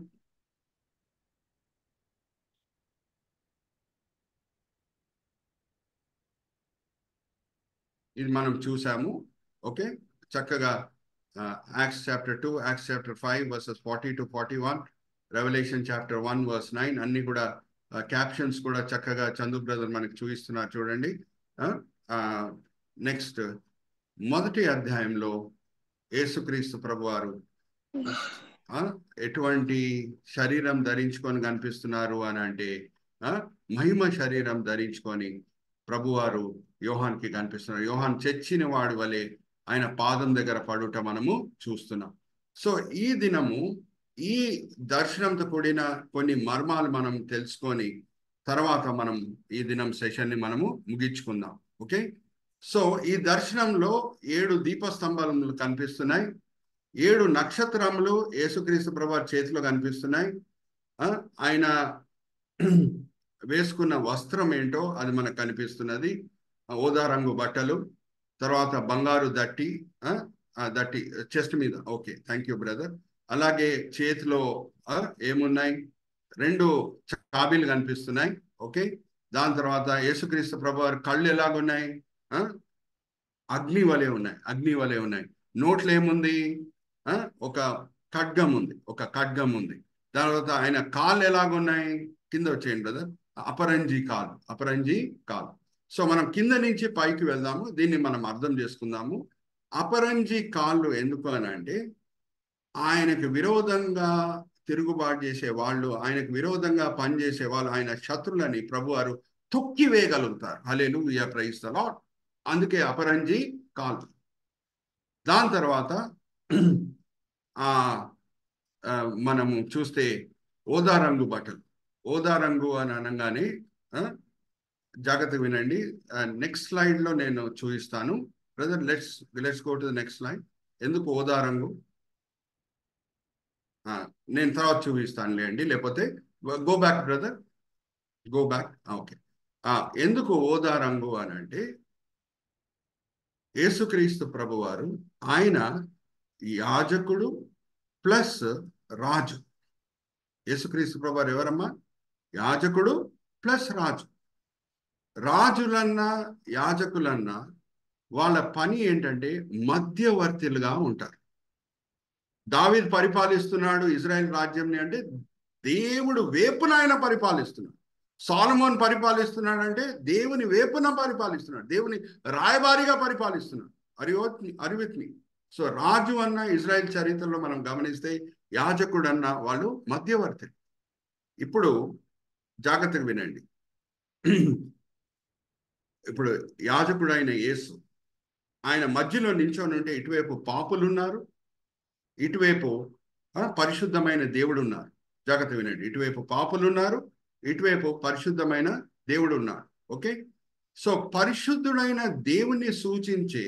ఇది మనం చూసాము. ఓకే, చక్కగా Acts chapter 2, Acts chapter 5 verses 40 to 41, Revelation chapter 1 verse 9 అన్ని కూడా captions కూడా చక్కగా Chandu brother మనకి చూపిస్తున్నారు చూడండి. నెక్స్ట్ మొదటి అధ్యాయంలో యేసుక్రీస్తు ప్రభువారు ఎటువంటి శరీరం ధరించుకొని కనిపిస్తున్నారు అని అంటే మహిమ శరీరం ధరించుకొని ప్రభువారు యోహాన్కి కనిపిస్తున్నారు. యోహాన్ చచ్చిన వాడి వలె ఆయన పాదం దగ్గర పడుట మనము చూస్తున్నాం. సో ఈ దినము ఈ దర్శనంతో కూడిన కొన్ని మర్మాలు మనం తెలుసుకొని తర్వాత మనం ఈ దినం సెషన్ని మనము ముగించుకుందాం. ఓకే, సో ఈ దర్శనంలో 7 దీపస్తంభాలు కనిపిస్తున్నాయి. 7 నక్షత్రములు యేసుక్రీస్తు ప్రభువారి చేతిలో కనిపిస్తున్నాయి. ఆయన వేసుకున్న వస్త్రం ఏంటో అది మనకు కనిపిస్తున్నది. ఊదా రంగు బట్టలు, తర్వాత బంగారు దట్టి చెస్ట్ మీద. Okay, thank you brother. అలాగే చేతిలో ఏమున్నాయి? 2 చాబీలు కనిపిస్తున్నాయి. ఓకే, దాని తర్వాత యేసుక్రీస్తు ప్రభువారి కళ్ళు ఎలాగున్నాయి? అగ్ని వలె ఉన్నాయి. నోట్లో ఏముంది? ఒక ఖడ్గం ఉంది. తర్వాత ఆయన కాళ్ళు ఎలాగున్నాయి? కింద వచ్చేయండి బ్రదర్. అపరంజి కాలు. సో మనం కింద నుంచి పైకి వెళ్దాము, దీన్ని మనం అర్థం చేసుకుందాము. అపరంజి కాళ్ళు ఎందుకు అని అంటే ఆయనకు విరోధంగా తిరుగుబాటు చేసే వాళ్ళు, ఆయనకు విరోధంగా పనిచేసే వాళ్ళు, ఆయన శత్రులని ప్రభువారు తొక్కివేయగలుగుతారు. హల్లెలూయా, ప్రైజ్ ది లార్డ్. అందుకే అపరంజి కాళ్ళు. దాని తర్వాత మనము చూస్తే ఊదా రంగు బట్టలు. ఊదా రంగు అని అనగానే జాగ్రత్తగా వినండి. నెక్స్ట్ స్లైడ్ లో నేను చూపిస్తాను brother. Let's go to the next slide. ఎందుకు ఊదా రంగు నేను తర్వాత చూపిస్తాను లేండి, లేకపోతే go back brother, go back. Okay, ఎందుకు ఊదా రంగు అని అంటే యేసుక్రీస్తు ప్రభువారు ఆయన యాజకుడు ప్లస్ రాజు. యేసుక్రీస్తు ప్రభువారు ఎవరమ్మా? యాజకుడు ప్లస్ రాజు. రాజులన్నా యాజకులన్నా వాళ్ళ పని ఏంటంటే మధ్యవర్తులుగా ఉంటారు. దావీదు పరిపాలిస్తున్నాడు ఇజ్రాయెల్ రాజ్యంని అంటే దేవుడు వేపున ఆయన పరిపాలిస్తున్నాడు. సొలొమోన్ పరిపాలిస్తున్నాడు అంటే దేవుని వేపున పరిపాలిస్తున్నాడు, దేవుని రాయబారిగా పరిపాలిస్తున్నాడు. అరివిత్ని. సో రాజు అన్న ఇజ్రాయెల్ చరిత్రలో మనం గమనిస్తే యాజకుడు అన్న వాళ్ళు మధ్యవర్తి. ఇప్పుడు జాగ్రత్తగా వినండి. ఇప్పుడు యాజకుడైన యేసు ఆయన మధ్యలో నిల్చొని ఉంటే ఇటువైపు పాపులు ఉన్నారు, ఇటువైపు పరిశుద్ధమైన దేవుడు ఉన్నారు. జాగ్రత్త వినండి, ఇటువైపు పాపులు ఉన్నారు, ఇటువైపు పరిశుద్ధమైన దేవుడు ఉన్నారు. ఓకే, సో పరిశుద్ధుడైన దేవుణ్ణి సూచించే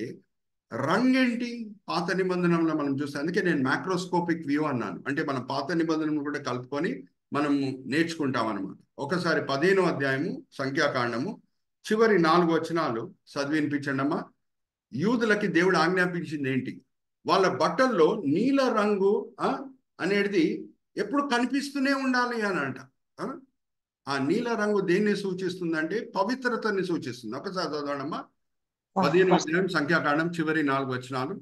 రంగేంటి? పాత నిబంధనలో మనం చూస్తాం. అందుకే నేను మ్యాక్రోస్కోపిక్ వ్యూ అన్నాను. అంటే మనం పాత నిబంధనలు కూడా కలుపుకొని మనం నేర్చుకుంటాం అనమాట. ఒకసారి 15వ అధ్యాయము సంఖ్యాకాండము చివరి 4 వచనాలు చదివినిపించండి అమ్మా. యూదులకి దేవుడు ఆజ్ఞాపించింది ఏంటి? వాళ్ళ బట్టల్లో నీల రంగు అనేది ఎప్పుడు కనిపిస్తూనే ఉండాలి అని అంట. ఆ నీల రంగు దేన్ని సూచిస్తుందంటే పవిత్రతని సూచిస్తుంది. ఒకసారి చదవండమ్మా. 15వ అధ్యాయం సంఖ్యాకాండం చివరి 4 వచనాలు.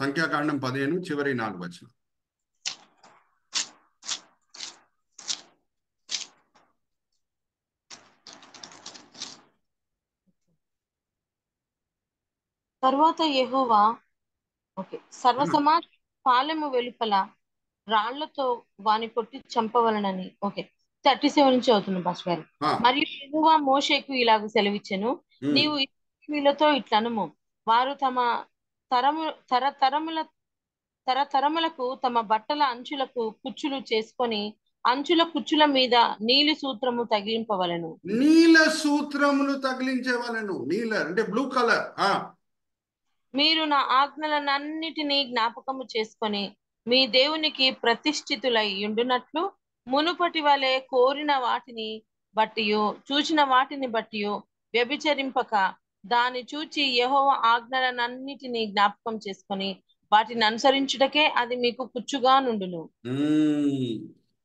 సంఖ్యాకాండం 15 చివరి 4 వచనాలు. తరువాత యెహోవా సర్వసమాజ పాలెము వెలుపల రాళ్లతో వాని కొట్టి చంపవలనని 37 నుంచి అవుతుంది భాష గారు. మరియు యెహోవా మోషేకు ఇలాగ సెలవిచ్చెను, నీవు వీళ్ళతో ఇట్లనుము, వారు తమ తరతరములకు తమ బట్టల అంచులకు కుచ్చులు చేసుకొని అంచుల కుచ్చుల మీద నీలి సూత్రము తగిలింపవలను. నీల సూత్రములు తగిలించవలను. నీల అంటే బ్లూ కలర్. మీరు నా ఆజ్ఞలనన్నిటినీ జ్ఞాపకము చేసుకొని మీ దేవునికి ప్రతిష్ఠితులై ఉండునట్లు మునుపటి వలె కోరిన వాటిని బట్టియో చూచిన వాటిని బట్టియో వ్యభిచరింపక దాన్ని చూచి యెహోవా ఆజ్ఞలనన్నిటినీ జ్ఞాపకం చేసుకొని వాటిని అనుసరించుటకే అది మీకు కుచ్చుగా నుండును.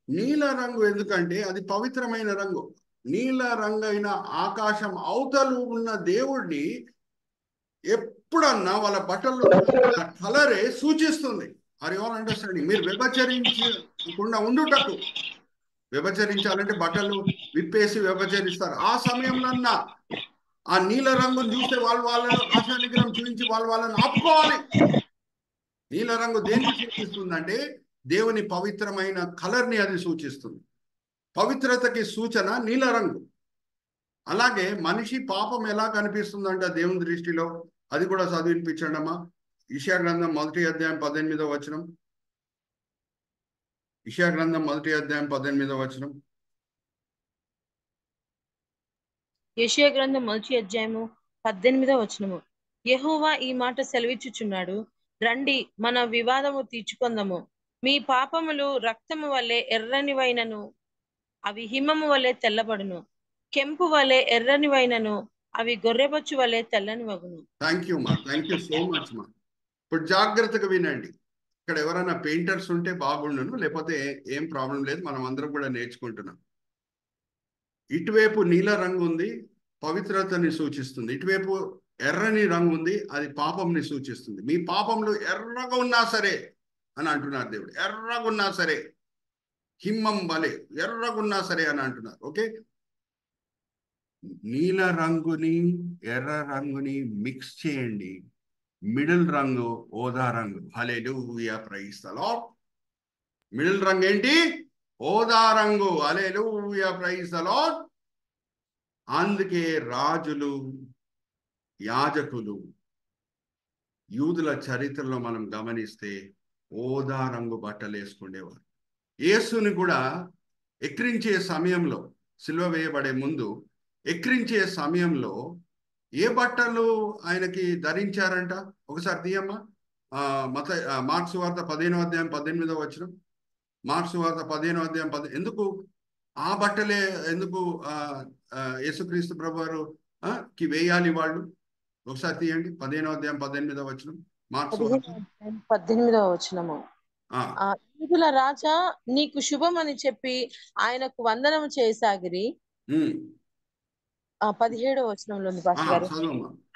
నీల రంగు ఎందుకంటే అది పవిత్రమైన రంగు. నీల రంగైన ఆకాశం అవతలు ఉన్న దేవుడిని ఎప్పుడన్నా వాళ్ళ బట్టల్లో కలరే సూచిస్తుంది. Are you all understanding? మీరు వ్యభిచరించకుండా ఉండుటకు, వ్యభిచరించాలంటే బట్టలు విప్పేసి వ్యభిచరిస్తారు. ఆ సమయంలో ఆ నీల రంగును చూస్తే వాళ్ళ ఆశా నిగ్రహం చూపించి వాళ్ళని ఆపుకోవాలి. నీల రంగు దేన్ని సూచిస్తుందంటే దేవుని పవిత్రమైన కలర్ని అది సూచిస్తుంది. పవిత్రతకి సూచన నీల రంగు. అలాగే మనిషి పాపం ఎలా కనిపిస్తుందంట దేవుని దృష్టిలో? అది కూడా చదివినిపించండి అమ్మా. యెషయా గ్రంథం 1వ అధ్యాయం 18వ వచనం. యెషయా గ్రంథం 1వ అధ్యాయం 18వ వచనం. యెషయా గ్రంథం 1వ అధ్యాయము 18వ వచనము. యెహోవా ఈ మాట సెలవిచ్చుచున్నాడు, రండి మన వివాదము తీర్చుకొందము. మీ పాపములు రక్తము వలె ఎర్రనివైనను అవి హిమము వలె తెల్లబడును, కెంపు వలె ఎర్రనివైనను అవి గొర్రెబొచ్చు వలె తెల్లని వగును. థ్యాంక్ యూ మా, థ్యాంక్ యూ సో మచ్ మా. ఇప్పుడు జాగ్రత్తగా వినండి. ఇక్కడ ఎవరైనా పెయింటర్స్ ఉంటే బాగుండును, లేకపోతే ఏం ప్రాబ్లం లేదు, మనం అందరం కూడా నేర్చుకుంటున్నాం. ఇటువైపు నీల రంగు ఉంది, పవిత్రతని సూచిస్తుంది. ఇటువైపు ఎర్రని రంగు ఉంది, అది పాపంని సూచిస్తుంది. మీ పాపంలో ఎర్రగా ఉన్నా సరే అని అంటున్నారు దేవుడు. ఎర్రగా ఉన్నా సరే, హిమ్మం వలె ఎర్రగా ఉన్నా సరే అని అంటున్నారు. ఓకే, నీల రంగుని ఎర్ర రంగుని మిక్స్ చేయండి. మిడిల్ రంగు ఓదా రంగు. హల్లెలూయా, ప్రైజ్ ది లార్డ్. మిడిల్ రంగు ఏంటి? ఓదా రంగు. హల్లెలూయా, ప్రైజ్ ది లార్డ్. అందుకే రాజులు, యాజకులు యూదుల చరిత్రలో మనం గమనిస్తే ఓదా రంగు బట్టలు వేసుకునేవారు. యేసుని కూడా ఎక్కిరించే సమయంలో, సిలువ వేయబడే ముందు ఎక్కిరించే సమయంలో ఏ బట్టలు ఆయనకి ధరించారంట? ఒకసారి తీయమ్మా. మార్క్స్ వార్త 15వ అధ్యాయం 18వ వచనం. మార్క్స్ వార్త 15వ అధ్యాయం ఎందుకు ఆ బట్టలే ఎందుకు యేసుక్రీస్తు ప్రభువారు కి వేయాలి వాళ్ళు? ఒకసారి తీయండి. 15వ అధ్యాయం 18వ వచనం. మార్క్స్ 18వ వచనము. యూదుల రాజా నీకు శుభం అని చెప్పి ఆయనకు వందనము చేయసాగిరి. 17వ వచనంలో ఉంది భాష గారు.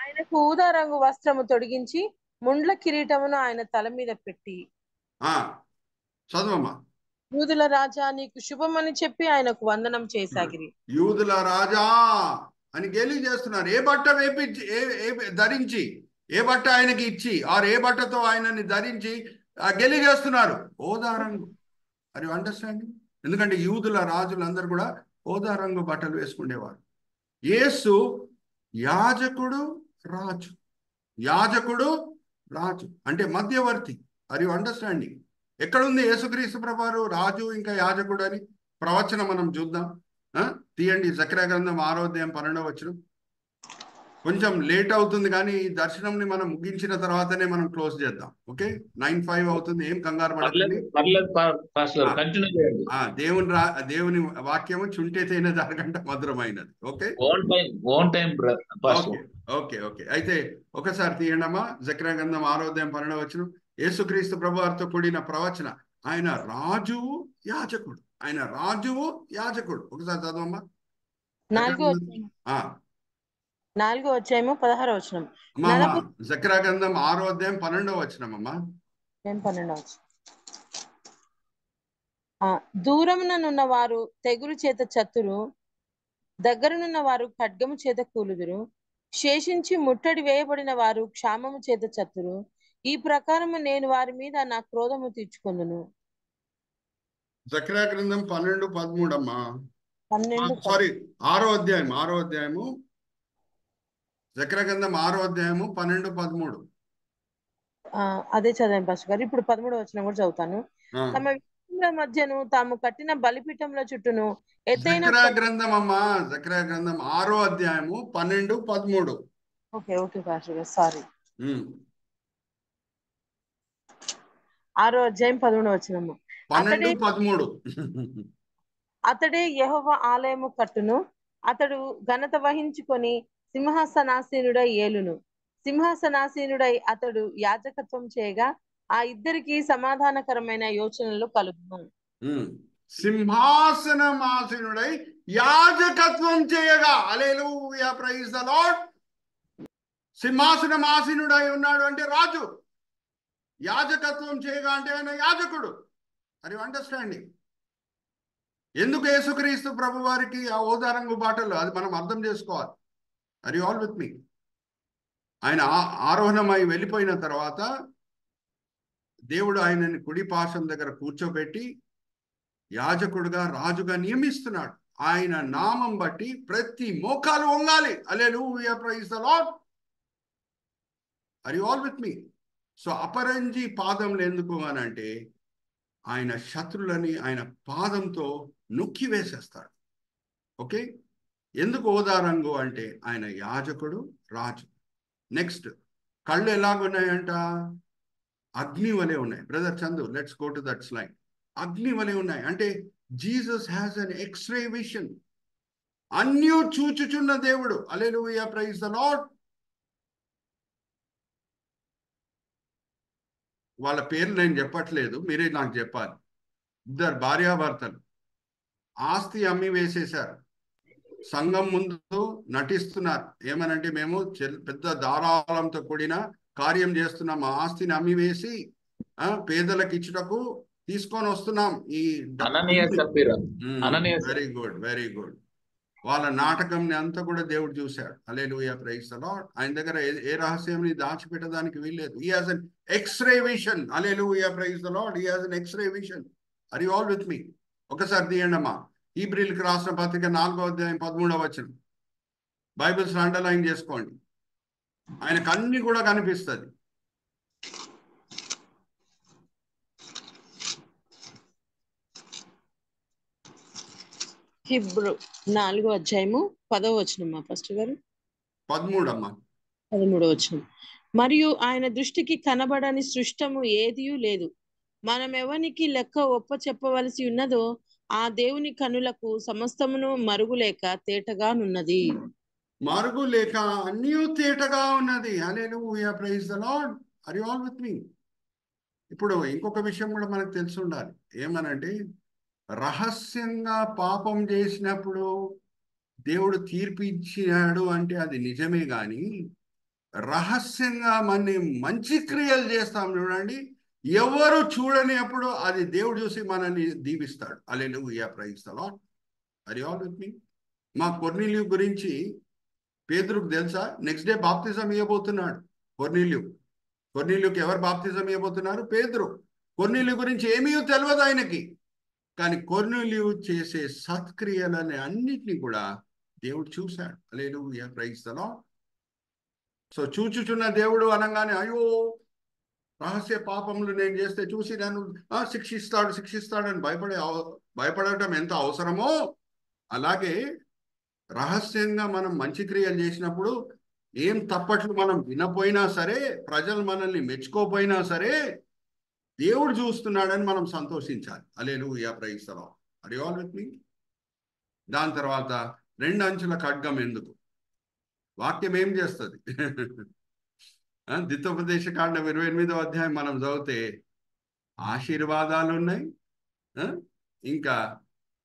ఆయనకు ఊదా రంగు వస్త్రము తొడిగించి ముండ్ల కిరీటమును ఆయన తల మీద పెట్టి. చదవమ్మా. యూదుల రాజా నీకు శుభం అని చెప్పి ఆయనకు వందనం చేయసాగిరి. యూదుల రాజా అని గేలి చేస్తున్నారు. ఏ బట్ట ధరించి, ఏ బట్ట ఆయనకి ఇచ్చి, ఆర్ ఏ బట్టతో ఆయనని ధరించి గెలి చేస్తున్నారు? ఓదా రంగు. అది అండర్స్టాండింగ్? ఎందుకంటే యూదుల రాజులందరూ కూడా ఓదా రంగు బట్టలు వేసుకునేవారు. యేసు యాజకుడు రాజు. యాజకుడు రాజు అంటే మధ్యవర్తి. Are you understanding? ఎక్కడుంది యేసుక్రీస్తు ప్రభువారు రాజు ఇంకా యాజకుడు అని? ప్రవచనం మనం చూద్దాం. తీయండి, జకర్యా గ్రంథం 6వ అధ్యాయం 12వ వచనం. కొంచెం లేట్ అవుతుంది కానీ ఈ దర్శనంని మనం ముగించిన తర్వాతనే మనం క్లోజ్ చేద్దాం. ఓకే, 9:05 అవుతుంది. ఏం కంగారు పడకండి. దేవుని వాక్యము చుంటే తేనె దానికంటే మధురమైనది. ఓకే ఓకే ఓకే ఓకే అయితే ఒకసారి తీయండమ్మా. జకర్యా గ్రంథం 6వ అధ్యాయం 12వ వచనం. యేసుక్రీస్తు ప్రభువారితో కూడిన ప్రవచన. ఆయన రాజువు యాజకుడు. ఆయన రాజువు యాజకుడు. ఒకసారి చదవమ్మా. 4వ అధ్యాయము 16వ వచనం. జకర్యా గ్రంథం 6వ అధ్యాయం 12వ వచనం అమ్మా. 12వ వచనం. దూరముననున్న వారు తెగులు చేత చతురు, దగ్గరనున్న వారు ఖడ్గము చేత కూలుదురు. శేషించి ముట్టడి వేయబడిన వారు క్షామము చేత చతురు. ఈ ప్రకారము నేను వారి మీద నా క్రోధము తీర్చుకొందును. జకర్యా గ్రంథం 12:13 అమ్మా. 6వ అధ్యాయము. జకర్యా గ్రంథం 6వ అధ్యాయము 12-13. అదే చదివాను పాస్టర్ గారు. ఇప్పుడు 13వ వచనం కూడా చదువుతాను. తమ విగ్రహముల మధ్యను తాము కట్టిన బలిపీఠముల చుట్టూను ఎత్తైన. జకర్యా గ్రంథం అమ్మా. జకర్యా గ్రంథం 6వ అధ్యాయము 12-13. ఓకే ఓకే పాస్టర్ గారు, సారీ. 6వ అధ్యాయం 11వ వచనము. 12-13. అతడే యెహోవా ఆలయము కట్టును. అతడు ఘనత వహించుకొని సింహాసనాసీనుడై ఏలును. సింహాసనాసీనుడై అతడు యాజకత్వం చేయగా ఆ ఇద్దరికి సమాధానకరమైన యోచనలు కలుగును. సింహాసనమాసీనుడై యాజకత్వం చేయగా. హల్లెలూయా, ప్రైజ్ ద లార్డ్. సింహాసనమాసీనుడై ఉన్నాడు అంటే రాజు. యాజకత్వం చేయగా అంటే ఆయన యాజకుడు. అది అండర్స్టాండింగ్. ఎందుకు యేసుక్రీస్తు ప్రభు వారికి ఆ ఓదారంగు బాటలు, అది మనం అర్థం చేసుకోవాలి. ఆర్ యు ఆల్ విత్ మీ? ఆయన ఆరోహణమై వెళ్ళిపోయిన తర్వాత దేవుడు ఆయనని కుడి పార్శ్వం దగ్గర కూర్చోబెట్టి యాజకుడుగా, రాజుగా నియమిస్తున్నాడు. ఆయన నామం బట్టి ప్రతి మోకాలు వంగాలి. Hallelujah, praise the Lord. Are you all with me? So అపరంజి పాదంలో ఎందుకు అని అంటే ఆయన శత్రులని ఆయన పాదంతో నొక్కి వేసేస్తాడు. ఓకే, ఎందుకు ఓదారంగు అంటే ఆయన యాజకుడు, రాజు. నెక్స్ట్, కళ్ళు ఎలాగున్నాయంట? అగ్ని వలె ఉన్నాయి. Brother Chandu, let's go to that slide. అగ్ని వలె ఉన్నాయి అంటే Jesus has an x-ray vision. అన్నీ చూచుచున్న దేవుడు. Hallelujah, praise the Lord. వాళ్ళ పేర్లు నేను చెప్పట్లేదు, మీరే నాకు చెప్పాలి. ఇద్దరు భార్యాభర్తలు ఆస్తి అమ్మి వేసేశారు. సంఘం ముందు నటిస్తున్నారు. ఏమనంటే మేము పెద్ద ధారాళంతో కూడిన కార్యం చేస్తున్నాం, మా ఆస్తిని అమ్మి వేసి పేదలకు ఇచ్చుటకు తీసుకొని వస్తున్నాం. ఈ వెరీ గుడ్, వెరీ గుడ్. వాళ్ళ నాటకం అంతా కూడా దేవుడు చూశాడు. Hallelujah, praise the Lord. ఆయన దగ్గర ఏ రహస్యంని దాచిపెట్టడానికి వీల్లేదు. He has an X ray vision. Hallelujah, praise the Lord. He has an X ray vision. Are you all with me? ఒకసారి తీయండి అమ్మా. హీబ్రీయులకు రాసిన పత్రిక 4వ అధ్యాయం 13వ వచనం. బైబిల్స్ అండర్లైన్ చేసుకోండి. ఆయనకు అన్ని కూడా కనిపిస్తుంది. హీబ్రూ 4వ అధ్యాయము 10వ వచనం పాస్టర్ గారు. 13 అమ్మా. 13వ వచనం. మరియు ఆయన దృష్టికి కనబడని సృష్టము ఏదియూ లేదు. మనం ఎవనికి లెక్క ఒప్ప చెప్పవలసి ఉన్నదో ఆ దేవుని కనులకు సమస్తమును మరుగులేక తేటగానున్నది. మరుగులేక అన్నీ తేటగా ఉన్నది. Hallelujah, praise the Lord. Are you all with me? ఇప్పుడు ఇంకొక విషయం కూడా మనకు తెలిసి ఉండాలి. ఏమనంటే రహస్యంగా పాపం చేసినప్పుడు దేవుడు తీర్పు ఇచ్చినాడు అంటే అది నిజమే, కానీ రహస్యంగా మంచి క్రియలు చేస్తాం చూడండి, ఎవరు చూడని అప్పుడు అది దేవుడు చూసి మనల్ని దీవిస్తాడు. Hallelujah, praise the Lord. Are you all with me? మా కొర్నేలియు గురించి పేతురుకు తెలుసా? నెక్స్ట్ డే బాప్తిజం ఇవ్వబోతున్నాడు కొర్నేలియుకి ఎవరు బాప్తిజం ఇవ్వబోతున్నారు? పేతురు. కొర్నేలియు గురించి ఏమీ తెలియదు ఆయనకి, కానీ కొర్నేలియు చేసే సత్క్రియలని అన్నిటినీ కూడా దేవుడు చూశాడు. Hallelujah, praise the lord. So చూచుచున్న దేవుడు అనగానే అయ్యో రహస్య పాపములు నేను చేస్తే చూసి నన్ను శిక్షిస్తాడని భయపడటం ఎంత అవసరమో, అలాగే రహస్యంగా మనం మంచి క్రియలు చేసినప్పుడు ఏం తప్పట్లు మనం వినపోయినా సరే, ప్రజలు మనల్ని మెచ్చుకోపోయినా సరే, దేవుడు చూస్తున్నాడని మనం సంతోషించాలి. Hallelujah, praise the Lord. Are you all with me? దాని తర్వాత 2 అంచుల ఖడ్గం ఎందుకు? వాక్యం ఏం చేస్తుంది? ద్వితోపదేశ కాండం 28వ అధ్యాయం మనం చదివితే ఆశీర్వాదాలు ఉన్నాయి, ఇంకా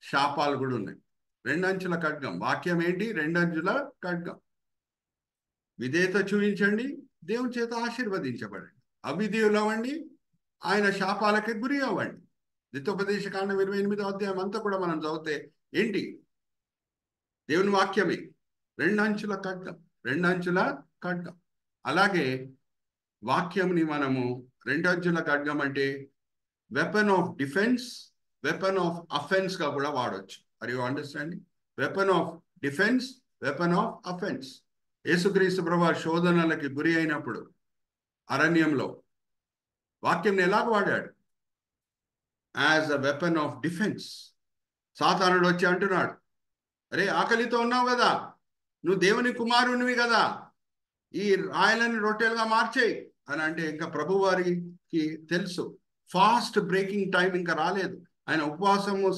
శాపాలు కూడా ఉన్నాయి. 2 అంచుల ఖడ్గం. వాక్యం ఏంటి? 2 అంచుల ఖడ్గం. విధేయత చూపించండి, దేవుని చేత ఆశీర్వదించబడండి. అవిధేయులు అవ్వండి, ఆయన శాపాలకి గురి అవ్వండి. ద్వితోపదేశ కాండం 28వ అధ్యాయం అంతా కూడా మనం చదివితే ఏంటి? దేవుని వాక్యమే 2 అంచుల ఖడ్గం. 2 అంచుల ఖడ్గం. అలాగే వాక్యంని మనము 2 అంచుల ఖడ్గం అంటే weapon of defence, weapon of offence గా కూడా వాడవచ్చు. Are you understanding? Weapon of defence, weapon of offence. యేసుక్రీస్తు ప్రభువు శోధనలకి గురి అయినప్పుడు అరణ్యంలో వాక్యంని ఎలాగ వాడాడు? As a weapon of defence. సాతానుడు వచ్చి అంటున్నాడు, అరే ఆకలితో ఉన్నావు కదా, నువ్వు దేవుని కుమారునివి కదా, ఈ రాయలని రొట్టెలుగా మార్చేయి అని అంటే, ఇంకా ప్రభు వారికి తెలుసు ఫాస్ట్ బ్రేకింగ్ టైం ఇంకా రాలేదు, ఆయన ఉపవాసము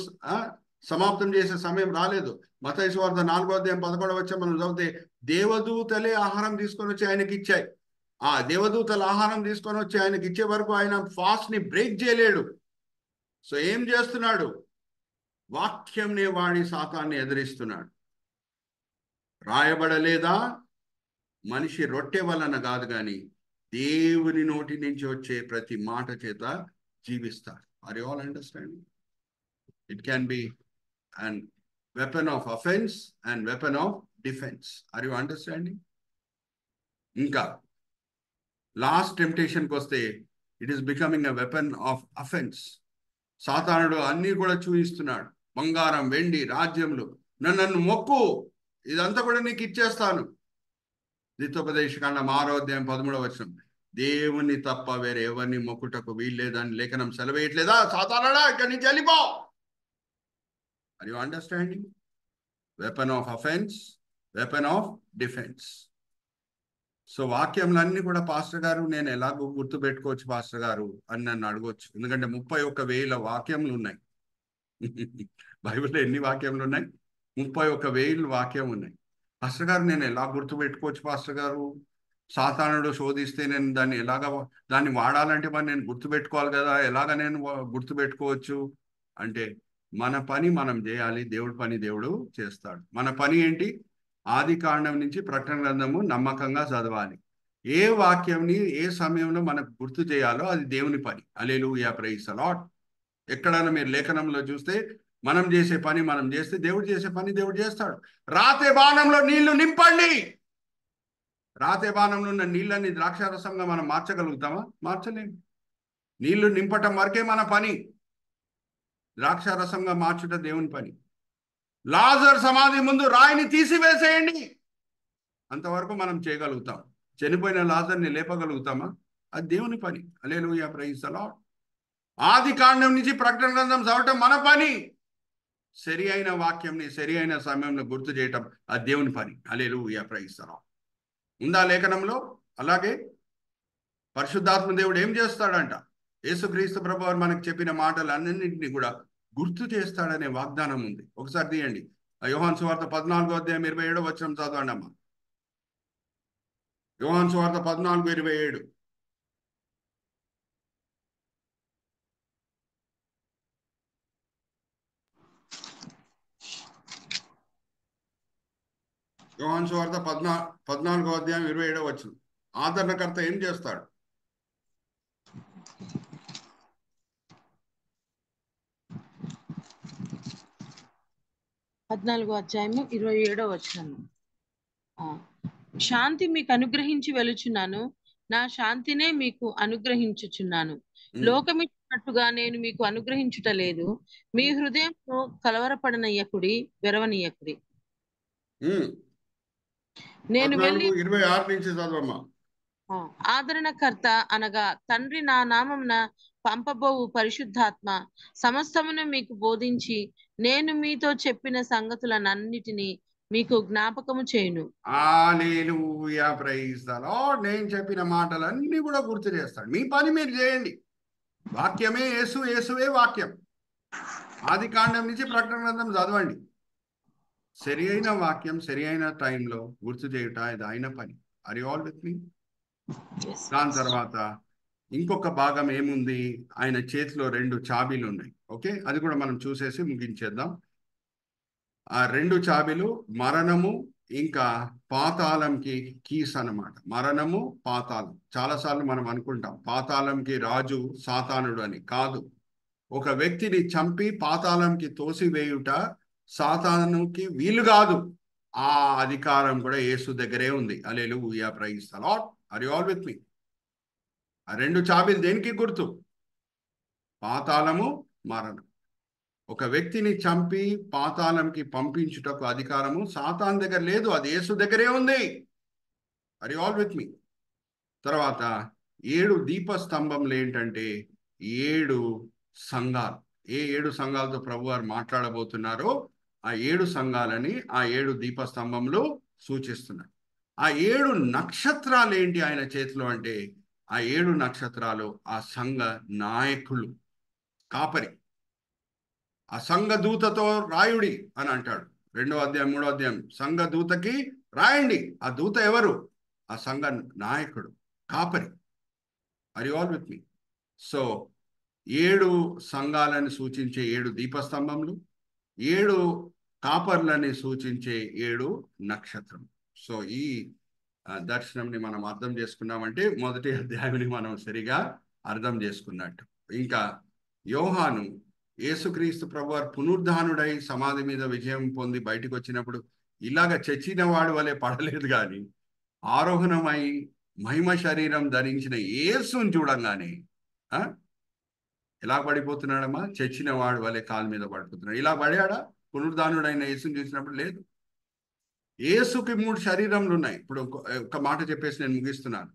సమాప్తం చేసే సమయం రాలేదు. మత్తయి సువార్త 4వ అధ్యాయం 11వ వచనం మనం చదివితే దేవదూతలే ఆహారం తీసుకొని వచ్చి ఆయనకి ఇచ్చాయి. ఆ దేవదూతల ఆహారం తీసుకొని వచ్చి ఆయనకి ఇచ్చే వరకు ఆయన ఫాస్ట్ ని బ్రేక్ చేయలేడు. సో ఏం చేస్తున్నాడు? వాక్యంని వాడి సాతాన్ని ఎదిరిస్తున్నాడు. రాయబడలేదా? మనిషి రొట్టె వలన కాదు కానీ దేవుని నోటి నుంచి వచ్చే ప్రతి మాట చేత జీవిస్తాడు. Are you all understanding? It can be an weapon of offense and weapon of defense. Are you understanding? ఇంకా లాస్ట్ టెంప్టేషన్కి వస్తే it is becoming a weapon of offence. సాతానుడు అన్నీ కూడా చూపిస్తున్నాడు. బంగారం, వెండి, రాజ్యములు, నన్ను మొక్కు, ఇదంతా కూడా నీకు ఇచ్చేస్తాను. ద్వితోపదేశ కాండం 6వ అధ్యాయం 13వ వచనం, దేవుని తప్ప వేరే ఎవరిని మొక్కుటకు వీల్లేదని లేఖనం సెలవేయట్లేదా? సాతానుడా ఇక్కడి నుంచి వెళ్ళిపో. Are you understanding? Weapon of offense, weapon of defense. So వాక్యంలన్నీ కూడా పాస్టర్ గారు నేను ఎలాగో గుర్తుపెట్టుకోవచ్చు పాస్టర్ గారు అని నన్ను అడగొచ్చు. ఎందుకంటే 31,000 వాక్యములు ఉన్నాయి. బైబిల్లో ఎన్ని వాక్యములు ఉన్నాయి? 31,000 వాక్యం ఉన్నాయి. పాస్టర్ గారు నేను ఎలా గుర్తుపెట్టుకోవచ్చు పాస్టర్ గారు? సాతానుడు శోధిస్తే నేను దాన్ని వాడాలంటే మరి నేను గుర్తుపెట్టుకోవాలి కదా, ఎలాగ నేను గుర్తుపెట్టుకోవచ్చు అంటే, మన పని మనం చేయాలి, దేవుడి పని దేవుడు చేస్తాడు. మన పని ఏంటి? ఆది కాండం నుంచి ప్రకటన గ్రంథము నమ్మకంగా చదవాలి. ఏ వాక్యంని ఏ సమయంలో మనకు గుర్తు చేయాలో అది దేవుని పని. హల్లెలూయా, ప్రైజ్ ది లార్డ్. ఎక్కడైనా మీరు లేఖనంలో చూస్తే మనం చేసే పని మనం చేస్తే దేవుడు చేసే పని దేవుడు చేస్తాడు. రాతే బాణంలో నీళ్లు నింపండి. రాతే బాణంలో ఉన్న నీళ్ళని ద్రాక్షారసంగా మనం మార్చగలుగుతామా? మార్చలేము. నీళ్లు నింపటం వరకే మన పని. ద్రాక్షారసంగా మార్చుట దేవుని పని. లాజర్ సమాధి ముందు రాయిని తీసివేసేయండి, అంతవరకు మనం చేయగలుగుతాం. చనిపోయిన లాజర్ని లేపగలుగుతామా? అది దేవుని పని. హల్లెలూయా, ప్రైజ్ ది లార్డ్. ఆది కాండం నుంచి ప్రకటన గ్రంథం చదవటం మన పని. సరి అయిన వాక్యంని సరి అయిన సమయంలో గుర్తు చేయటం అది దేవుని పని. హల్లెలూయా, ప్రైజ్ ది లార్డ్. ఉందా లేఖనంలో? అలాగే పరిశుద్ధాత్మ దేవుడు ఏం చేస్తాడంట? యేసుక్రీస్తు ప్రభువు మనకు చెప్పిన మాటలన్నింటినీ కూడా గుర్తు చేస్తాడనే వాగ్దానం ఉంది. ఒకసారి తీయండి, యోహాను సువార్త 14వ అధ్యాయం 27వ వచనం చదవండి అమ్మా. యోహాను సువార్త 14:27. యోహాను సువార్త 14వ అధ్యాయం 27వ వచనం. ఆదరణకర్త ఏం చేస్తాడు? 14వ అధ్యాయము 27వ వచనం. శాంతి మీకు అనుగ్రహించి వెలుచున్నాను, నా శాంతినే మీకు అనుగ్రహించుచున్నాను. లోకమిచ్చినట్టుగా నేను మీకు అనుగ్రహించుట లేదు. మీ హృదయంలో కలవరపడనీయకుడి, వెరవనీయకుడి. నేను వెళ్ళి 14:26 నుంచి చదవమ్మా. ఆదరణకర్త అనగా తండ్రి నా నామమున పంపబోవు పరిశుద్ధాత్మ సమస్తమును మీకు బోధించి నేను మీతో చెప్పిన సంగతులనన్నిటినీ మీకు జ్ఞాపకము చేయును. హల్లెలూయా, ప్రైజ్ ద లార్డ్. నేను చెప్పిన మాటలన్నీ కూడా గుర్తు చేస్తాడు. మీ పని మీరు చేయండి. వాక్యమే యేసు, యేసువే వాక్యం. ఆది కాండం నుంచి ప్రకటన గ్రంథం చదవండి. సరి అయిన వాక్యం సరి అయిన టైంలో గుర్తు చేయుట ఇది ఆయన పని. Are you all with me? దాని తర్వాత ఇంకొక భాగం ఏముంది? ఆయన చేతిలో 2 చాబీలు ఉన్నాయి. ఓకే, అది కూడా మనం చూసేసి ముగించేద్దాం. ఆ 2 చాబీలు మరణము ఇంకా పాతాళంకి కీస్ అన్నమాట. మరణము, పాతాళం. చాలాసార్లు మనం అనుకుంటాం పాతాళంకి రాజు సాతానుడు అని. కాదు, ఒక వ్యక్తిని చంపి పాతాళంకి తోసివేయుట సాతానుకి వీలు కాదు. ఆ అధికారం కూడా యేసు దగ్గరే ఉంది. Hallelujah, praise the Lord. Are you all with me? ఆ 2 చాబీలు దేనికి గుర్తు? పాతాళము, మరణం. ఒక వ్యక్తిని చంపి పాతాళంకి పంపించుటకు అధికారము సాతాన్ దగ్గర లేదు, అది యేసు దగ్గరే ఉంది. ఆర్ యు ఆల్ విత్ మీ? తర్వాత 7 దీపస్తంభంలు ఏంటంటే 7 సంఘాలు. ఏ 7 సంఘాలతో ప్రభువారు మాట్లాడబోతున్నారో ఆ 7 సంఘాలని ఆ 7 దీపస్తంభంలో సూచిస్తున్నారు. ఆ 7 నక్షత్రాలు ఏంటి ఆయన చేతిలో అంటే ఆ 7 నక్షత్రాలు ఆ సంఘ నాయకులు, కాపరి. ఆ సంఘ దూతతో రాయుడి అని అంటాడు 2వ అధ్యాయం 3వ అధ్యాయం. సంఘ దూతకి రాయండి. ఆ దూత ఎవరు? ఆ సంఘ నాయకుడు, కాపరి. Are you all with me? So 7 సంఘాలను సూచించే 7 దీపస్తంభములు, 7 కాపర్లని సూచించే 7 నక్షత్రం. సో ఈ దర్శనంని మనం అర్థం చేసుకున్నామంటే మొదటి అధ్యాయాన్ని మనం సరిగా అర్థం చేసుకున్నట్టు. ఇంకా యోహాను యేసుక్రీస్తు ప్రభువారు పునరుద్ధానుడై సమాధి మీద విజయం పొంది బయటకు వచ్చినప్పుడు ఇలాగ చచ్చిన వాడు వలె పడలేదు, కానీ ఆరోహణమై మహిమ శరీరం ధరించిన యేసుని చూడంగానే ఎలా పడిపోతున్నాడమ్మా? చచ్చిన వాడు వలె కాలు మీద పడిపోతున్నాడు. ఇలా పడాడా? పునరుద్ధానుడైన యేసుని చూసినప్పుడు లేదు. యేసుకి 3 శరీరములు ఉన్నాయి. ఇప్పుడు ఒక మాట చెప్పేసి నేను ముగిస్తున్నాను.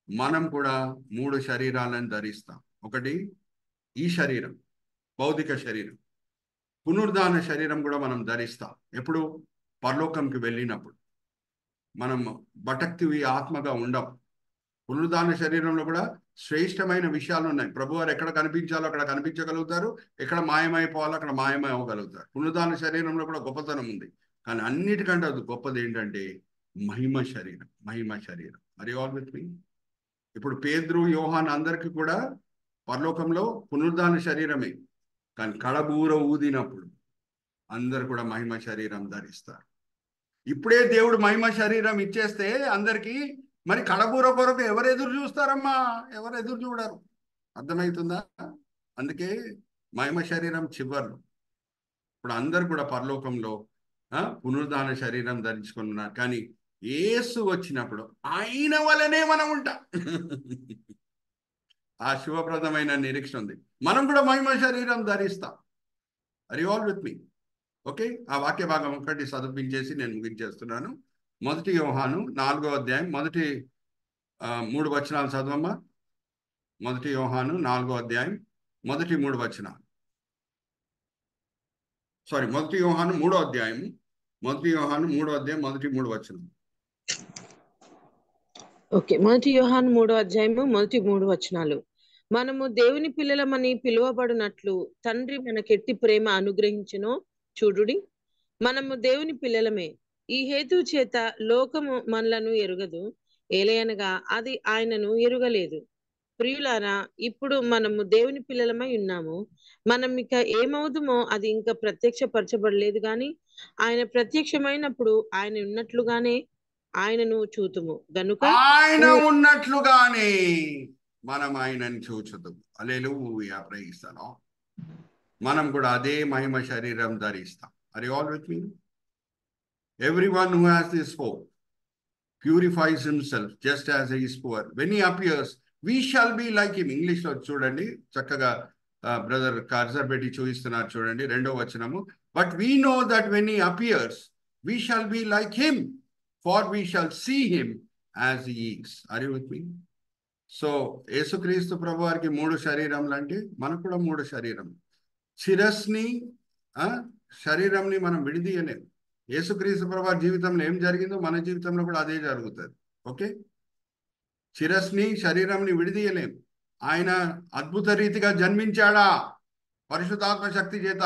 మనం కూడా 3 శరీరాలను ధరిస్తాం. ఒకటి ఈ శరీరం, భౌతిక శరీరం. పునరుద్ధాన శరీరం కూడా మనం ధరిస్తాం. ఎప్పుడు? పరలోకంకి వెళ్ళినప్పుడు. మనం భటక్తివి ఆత్మగా ఉండం. పునరుద్ధాన శరీరంలో కూడా శ్రేష్టమైన విషయాలు ఉన్నాయి. ప్రభువారు ఎక్కడ కనిపించాలో అక్కడ కనిపించగలుగుతారు, ఎక్కడ మాయమైపోవాలో అక్కడ మాయమై అవ్వగలుగుతారు. పునరుద్ధాన శరీరంలో కూడా గొప్పతనం ఉంది. కానీ అన్నిటికంటే అది గొప్పది ఏంటంటే మహిమ శరీరం. మహిమ శరీరం. Are you all with me? ఇప్పుడు పేతురు, యోహాను అందరికీ కూడా పరలోకంలో పునరుద్ధాన శరీరమే, కానీ కడబూర ఊదినప్పుడు అందరు కూడా మహిమ శరీరం ధరిస్తారు. ఇప్పుడే దేవుడు మహిమ శరీరం ఇచ్చేస్తే అందరికీ మరి కడబూర కొరకు ఎవరు ఎదురు చూస్తారమ్మా? ఎవరు ఎదురు చూడరు. అర్థమవుతుందా? అందుకే మహిమ శరీరం చివర్లు. ఇప్పుడు అందరు కూడా పరలోకంలో పునరుద్ధాన శరీరం ధరించుకుని ఉన్నారు. కానీ యేసు వచ్చినప్పుడు ఆయన వలనే మనం ఉంటాం. ఆ శుభప్రదమైన నిరీక్షణ ఉంది. మనం కూడా మహిమ శరీరం ధరిస్తాం. Are you all with me? Okay, ఆ వాక్య భాగం ఒకటి చదివించేసి నేను ముగించేస్తున్నాను. 1 యోహాను 4వ అధ్యాయం మొదటి 3 వచనాలు చదవమ్మా. 1 యోహాను 4వ అధ్యాయం మొదటి 3 వచనాలు. 1 యోహాను 3వ అధ్యాయం 1 యోహాను 3వ అధ్యాయం మొదటి 3 వచనం. ఓకే, 1 యోహాను 3వ అధ్యాయము మొదటి 3 వచనాలు. మనము దేవుని పిల్లలమని పిలువబడినట్లు తండ్రి మనకెట్టి ప్రేమ అనుగ్రహించెనో చూడుడి. మనము దేవుని పిల్లలమే. ఈ హేతు చేత లోకము మనలను ఎరుగదు, ఏలయనగా అది ఆయనను ఎరుగలేదు. ప్రియులారా, ఇప్పుడు మనము దేవుని పిల్లలమై ఉన్నాము. మనం ఇక ఏమవుదుమో అది ఇంకా ప్రత్యక్షపరచబడలేదు, గాని ఆయన ప్రత్యక్షమైనప్పుడు ఆయన ఉన్నట్లుగానే ఆయనను చూతుము గనుక ఆయన ఉన్నట్లుగానే మనం ఆయనను చూచుదు. Hallelujah, praise the Lord. మనం కూడా అదే మహిమ శరీరం ధరిస్తాం. Are you all with me? Everyone who has this hope purifies himself just as he is poor. When he appears, we shall be like him. English లో చూడండి చక్కగా బ్రదర్ కర్సర్ పెట్టి చూపిస్తున్నారు చూడండి 2వ వచనము. But we know that when he appears, we shall be like him, for we shall see him as he is. Are you with me? So యేసుక్రీస్తు ప్రభు వారికి 3 శరీరములు అంటే మనకు కూడా 3 శరీరం. శిరస్ని శరీరంని మనం విడిదీయలేం. యేసుక్రీస్తు ప్రభు జీవితంలో ఏం జరిగిందో మన జీవితంలో కూడా అదే జరుగుతుంది. ఓకే, శిరస్ని శరీరంని విడిదీయలేం. ఆయన అద్భుత రీతిగా జన్మించాడా పరిశుద్ధాత్మ శక్తి చేత.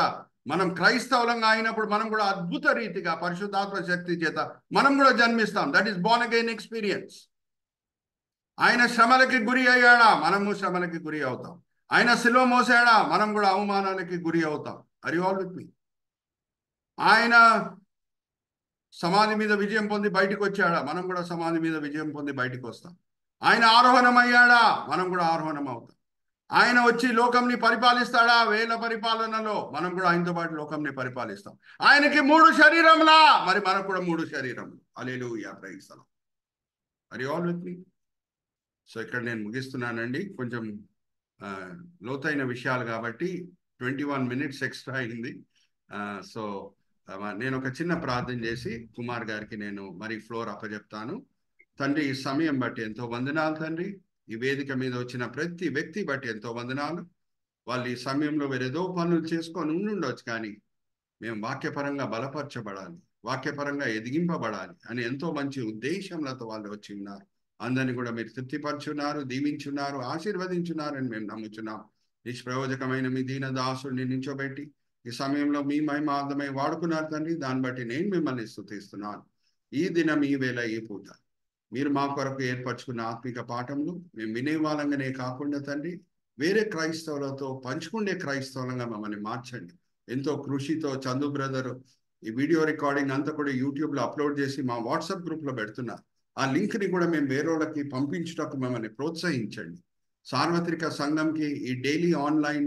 మనం క్రైస్తవులంగా అయినప్పుడు మనం కూడా అద్భుత రీతిగా పరిశుద్ధాత్మ శక్తి చేత మనం కూడా జన్మిస్తాం. That is born again experience. ఆయన శ్రమలకి గురి అయ్యాడా, మనము శ్రమలకి గురి అవుతాం. ఆయన సిలువ మోసాడా, మనం కూడా అవమానాలకి గురి అవుతాం. ఆర్ యు ఆల్ విత్ మీ? ఆయన సమాధి మీద విజయం పొంది బయటకు వచ్చాడా, మనం కూడా సమాధి మీద విజయం పొంది బయటకు వస్తాం. ఆయన ఆరోహణం అయ్యాడా, మనం కూడా ఆరోహణం అవుతాం. ఆయన వచ్చి లోకంని పరిపాలిస్తాడా 1000 పరిపాలనలో, మనం కూడా ఆయనతో పాటు లోకంని పరిపాలిస్తాం. ఆయనకి 3 శరీరంలా, మరి మనకు కూడా 3 శరీరములు. Hallelujah, praise the Lord. Are you all with me? So ఇక్కడ నేను ముగిస్తున్నానండి. కొంచెం లోతైన విషయాలు కాబట్టి 21 minutes ఎక్స్ట్రా అయింది. సో నేను ఒక చిన్న ప్రార్థన చేసి కుమార్ గారికి నేను మరి ఫ్లోర్ అప్పచెప్తాను. తండ్రి, ఈ సమయం బట్టి ఎంతో వందనాలు తండ్రి. ఈ వేదిక మీద వచ్చిన ప్రతి వ్యక్తి బట్టి ఎంతో వందనాలు. వాళ్ళు ఈ సమయంలో వేరేదో పనులు చేసుకొని ఉండొచ్చు, కానీ మేము వాక్యపరంగా బలపరచబడాలి, వాక్యపరంగా ఎదిగింపబడాలి అని ఎంతో మంచి ఉద్దేశంలతో వాళ్ళు వచ్చి ఉన్నారు. అందరినీ కూడా మీరు తృప్తిపరచున్నారు, దీవించున్నారు, ఆశీర్వదించున్నారు అని మేము నమ్ముచున్నాం. నిష్ప్రయోజకమైన మీ దీన దాసుడిని నించోబెట్టి ఈ సమయంలో మీ మహిమార్థమై వాడుకున్నారు తండ్రి. దాన్ని బట్టి నేను మిమ్మల్ని స్తుతిస్తున్నాను. ఈ దినం, ఈ వేళ, ఈ పూట మీరు మా కొరకు ఏర్పరచుకున్న ఆత్మిక పాఠంలో మేము వినే వాళ్ళంగానే కాకుండా తండ్రి, వేరే క్రైస్తవులతో పంచుకునే క్రైస్తవులంగా మమ్మల్ని మార్చండి. ఎంతో కృషితో చందు బ్రదర్ ఈ వీడియో రికార్డింగ్ అంతా కూడా యూట్యూబ్లో అప్లోడ్ చేసి మా వాట్సాప్ గ్రూప్లో పెడుతున్నారు. ఆ లింక్ని కూడా మేము వేరే వాళ్ళకి పంపించడానికి మమ్మల్ని ప్రోత్సహించండి. సార్వత్రిక సంఘంకి ఈ డైలీ ఆన్లైన్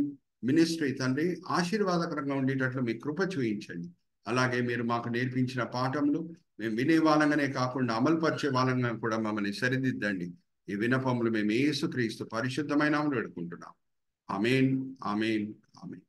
మినిస్ట్రీ తండ్రి ఆశీర్వాదకరంగా ఉండేటట్లు మీ కృప చూపించండి. అలాగే మీరు మాకు నేర్పించిన పాఠంలో మేము వినే వాళ్ళంగానే కాకుండా అమలుపరిచే వాళ్ళంగా కూడా మమ్మల్ని సరిదిద్దండి. ఈ వినపములు మేము యేసుక్రీస్తు పరిశుద్ధమైన వేడుకుంటున్నాం. ఆమేన్, ఆమేన్, ఆమేన్.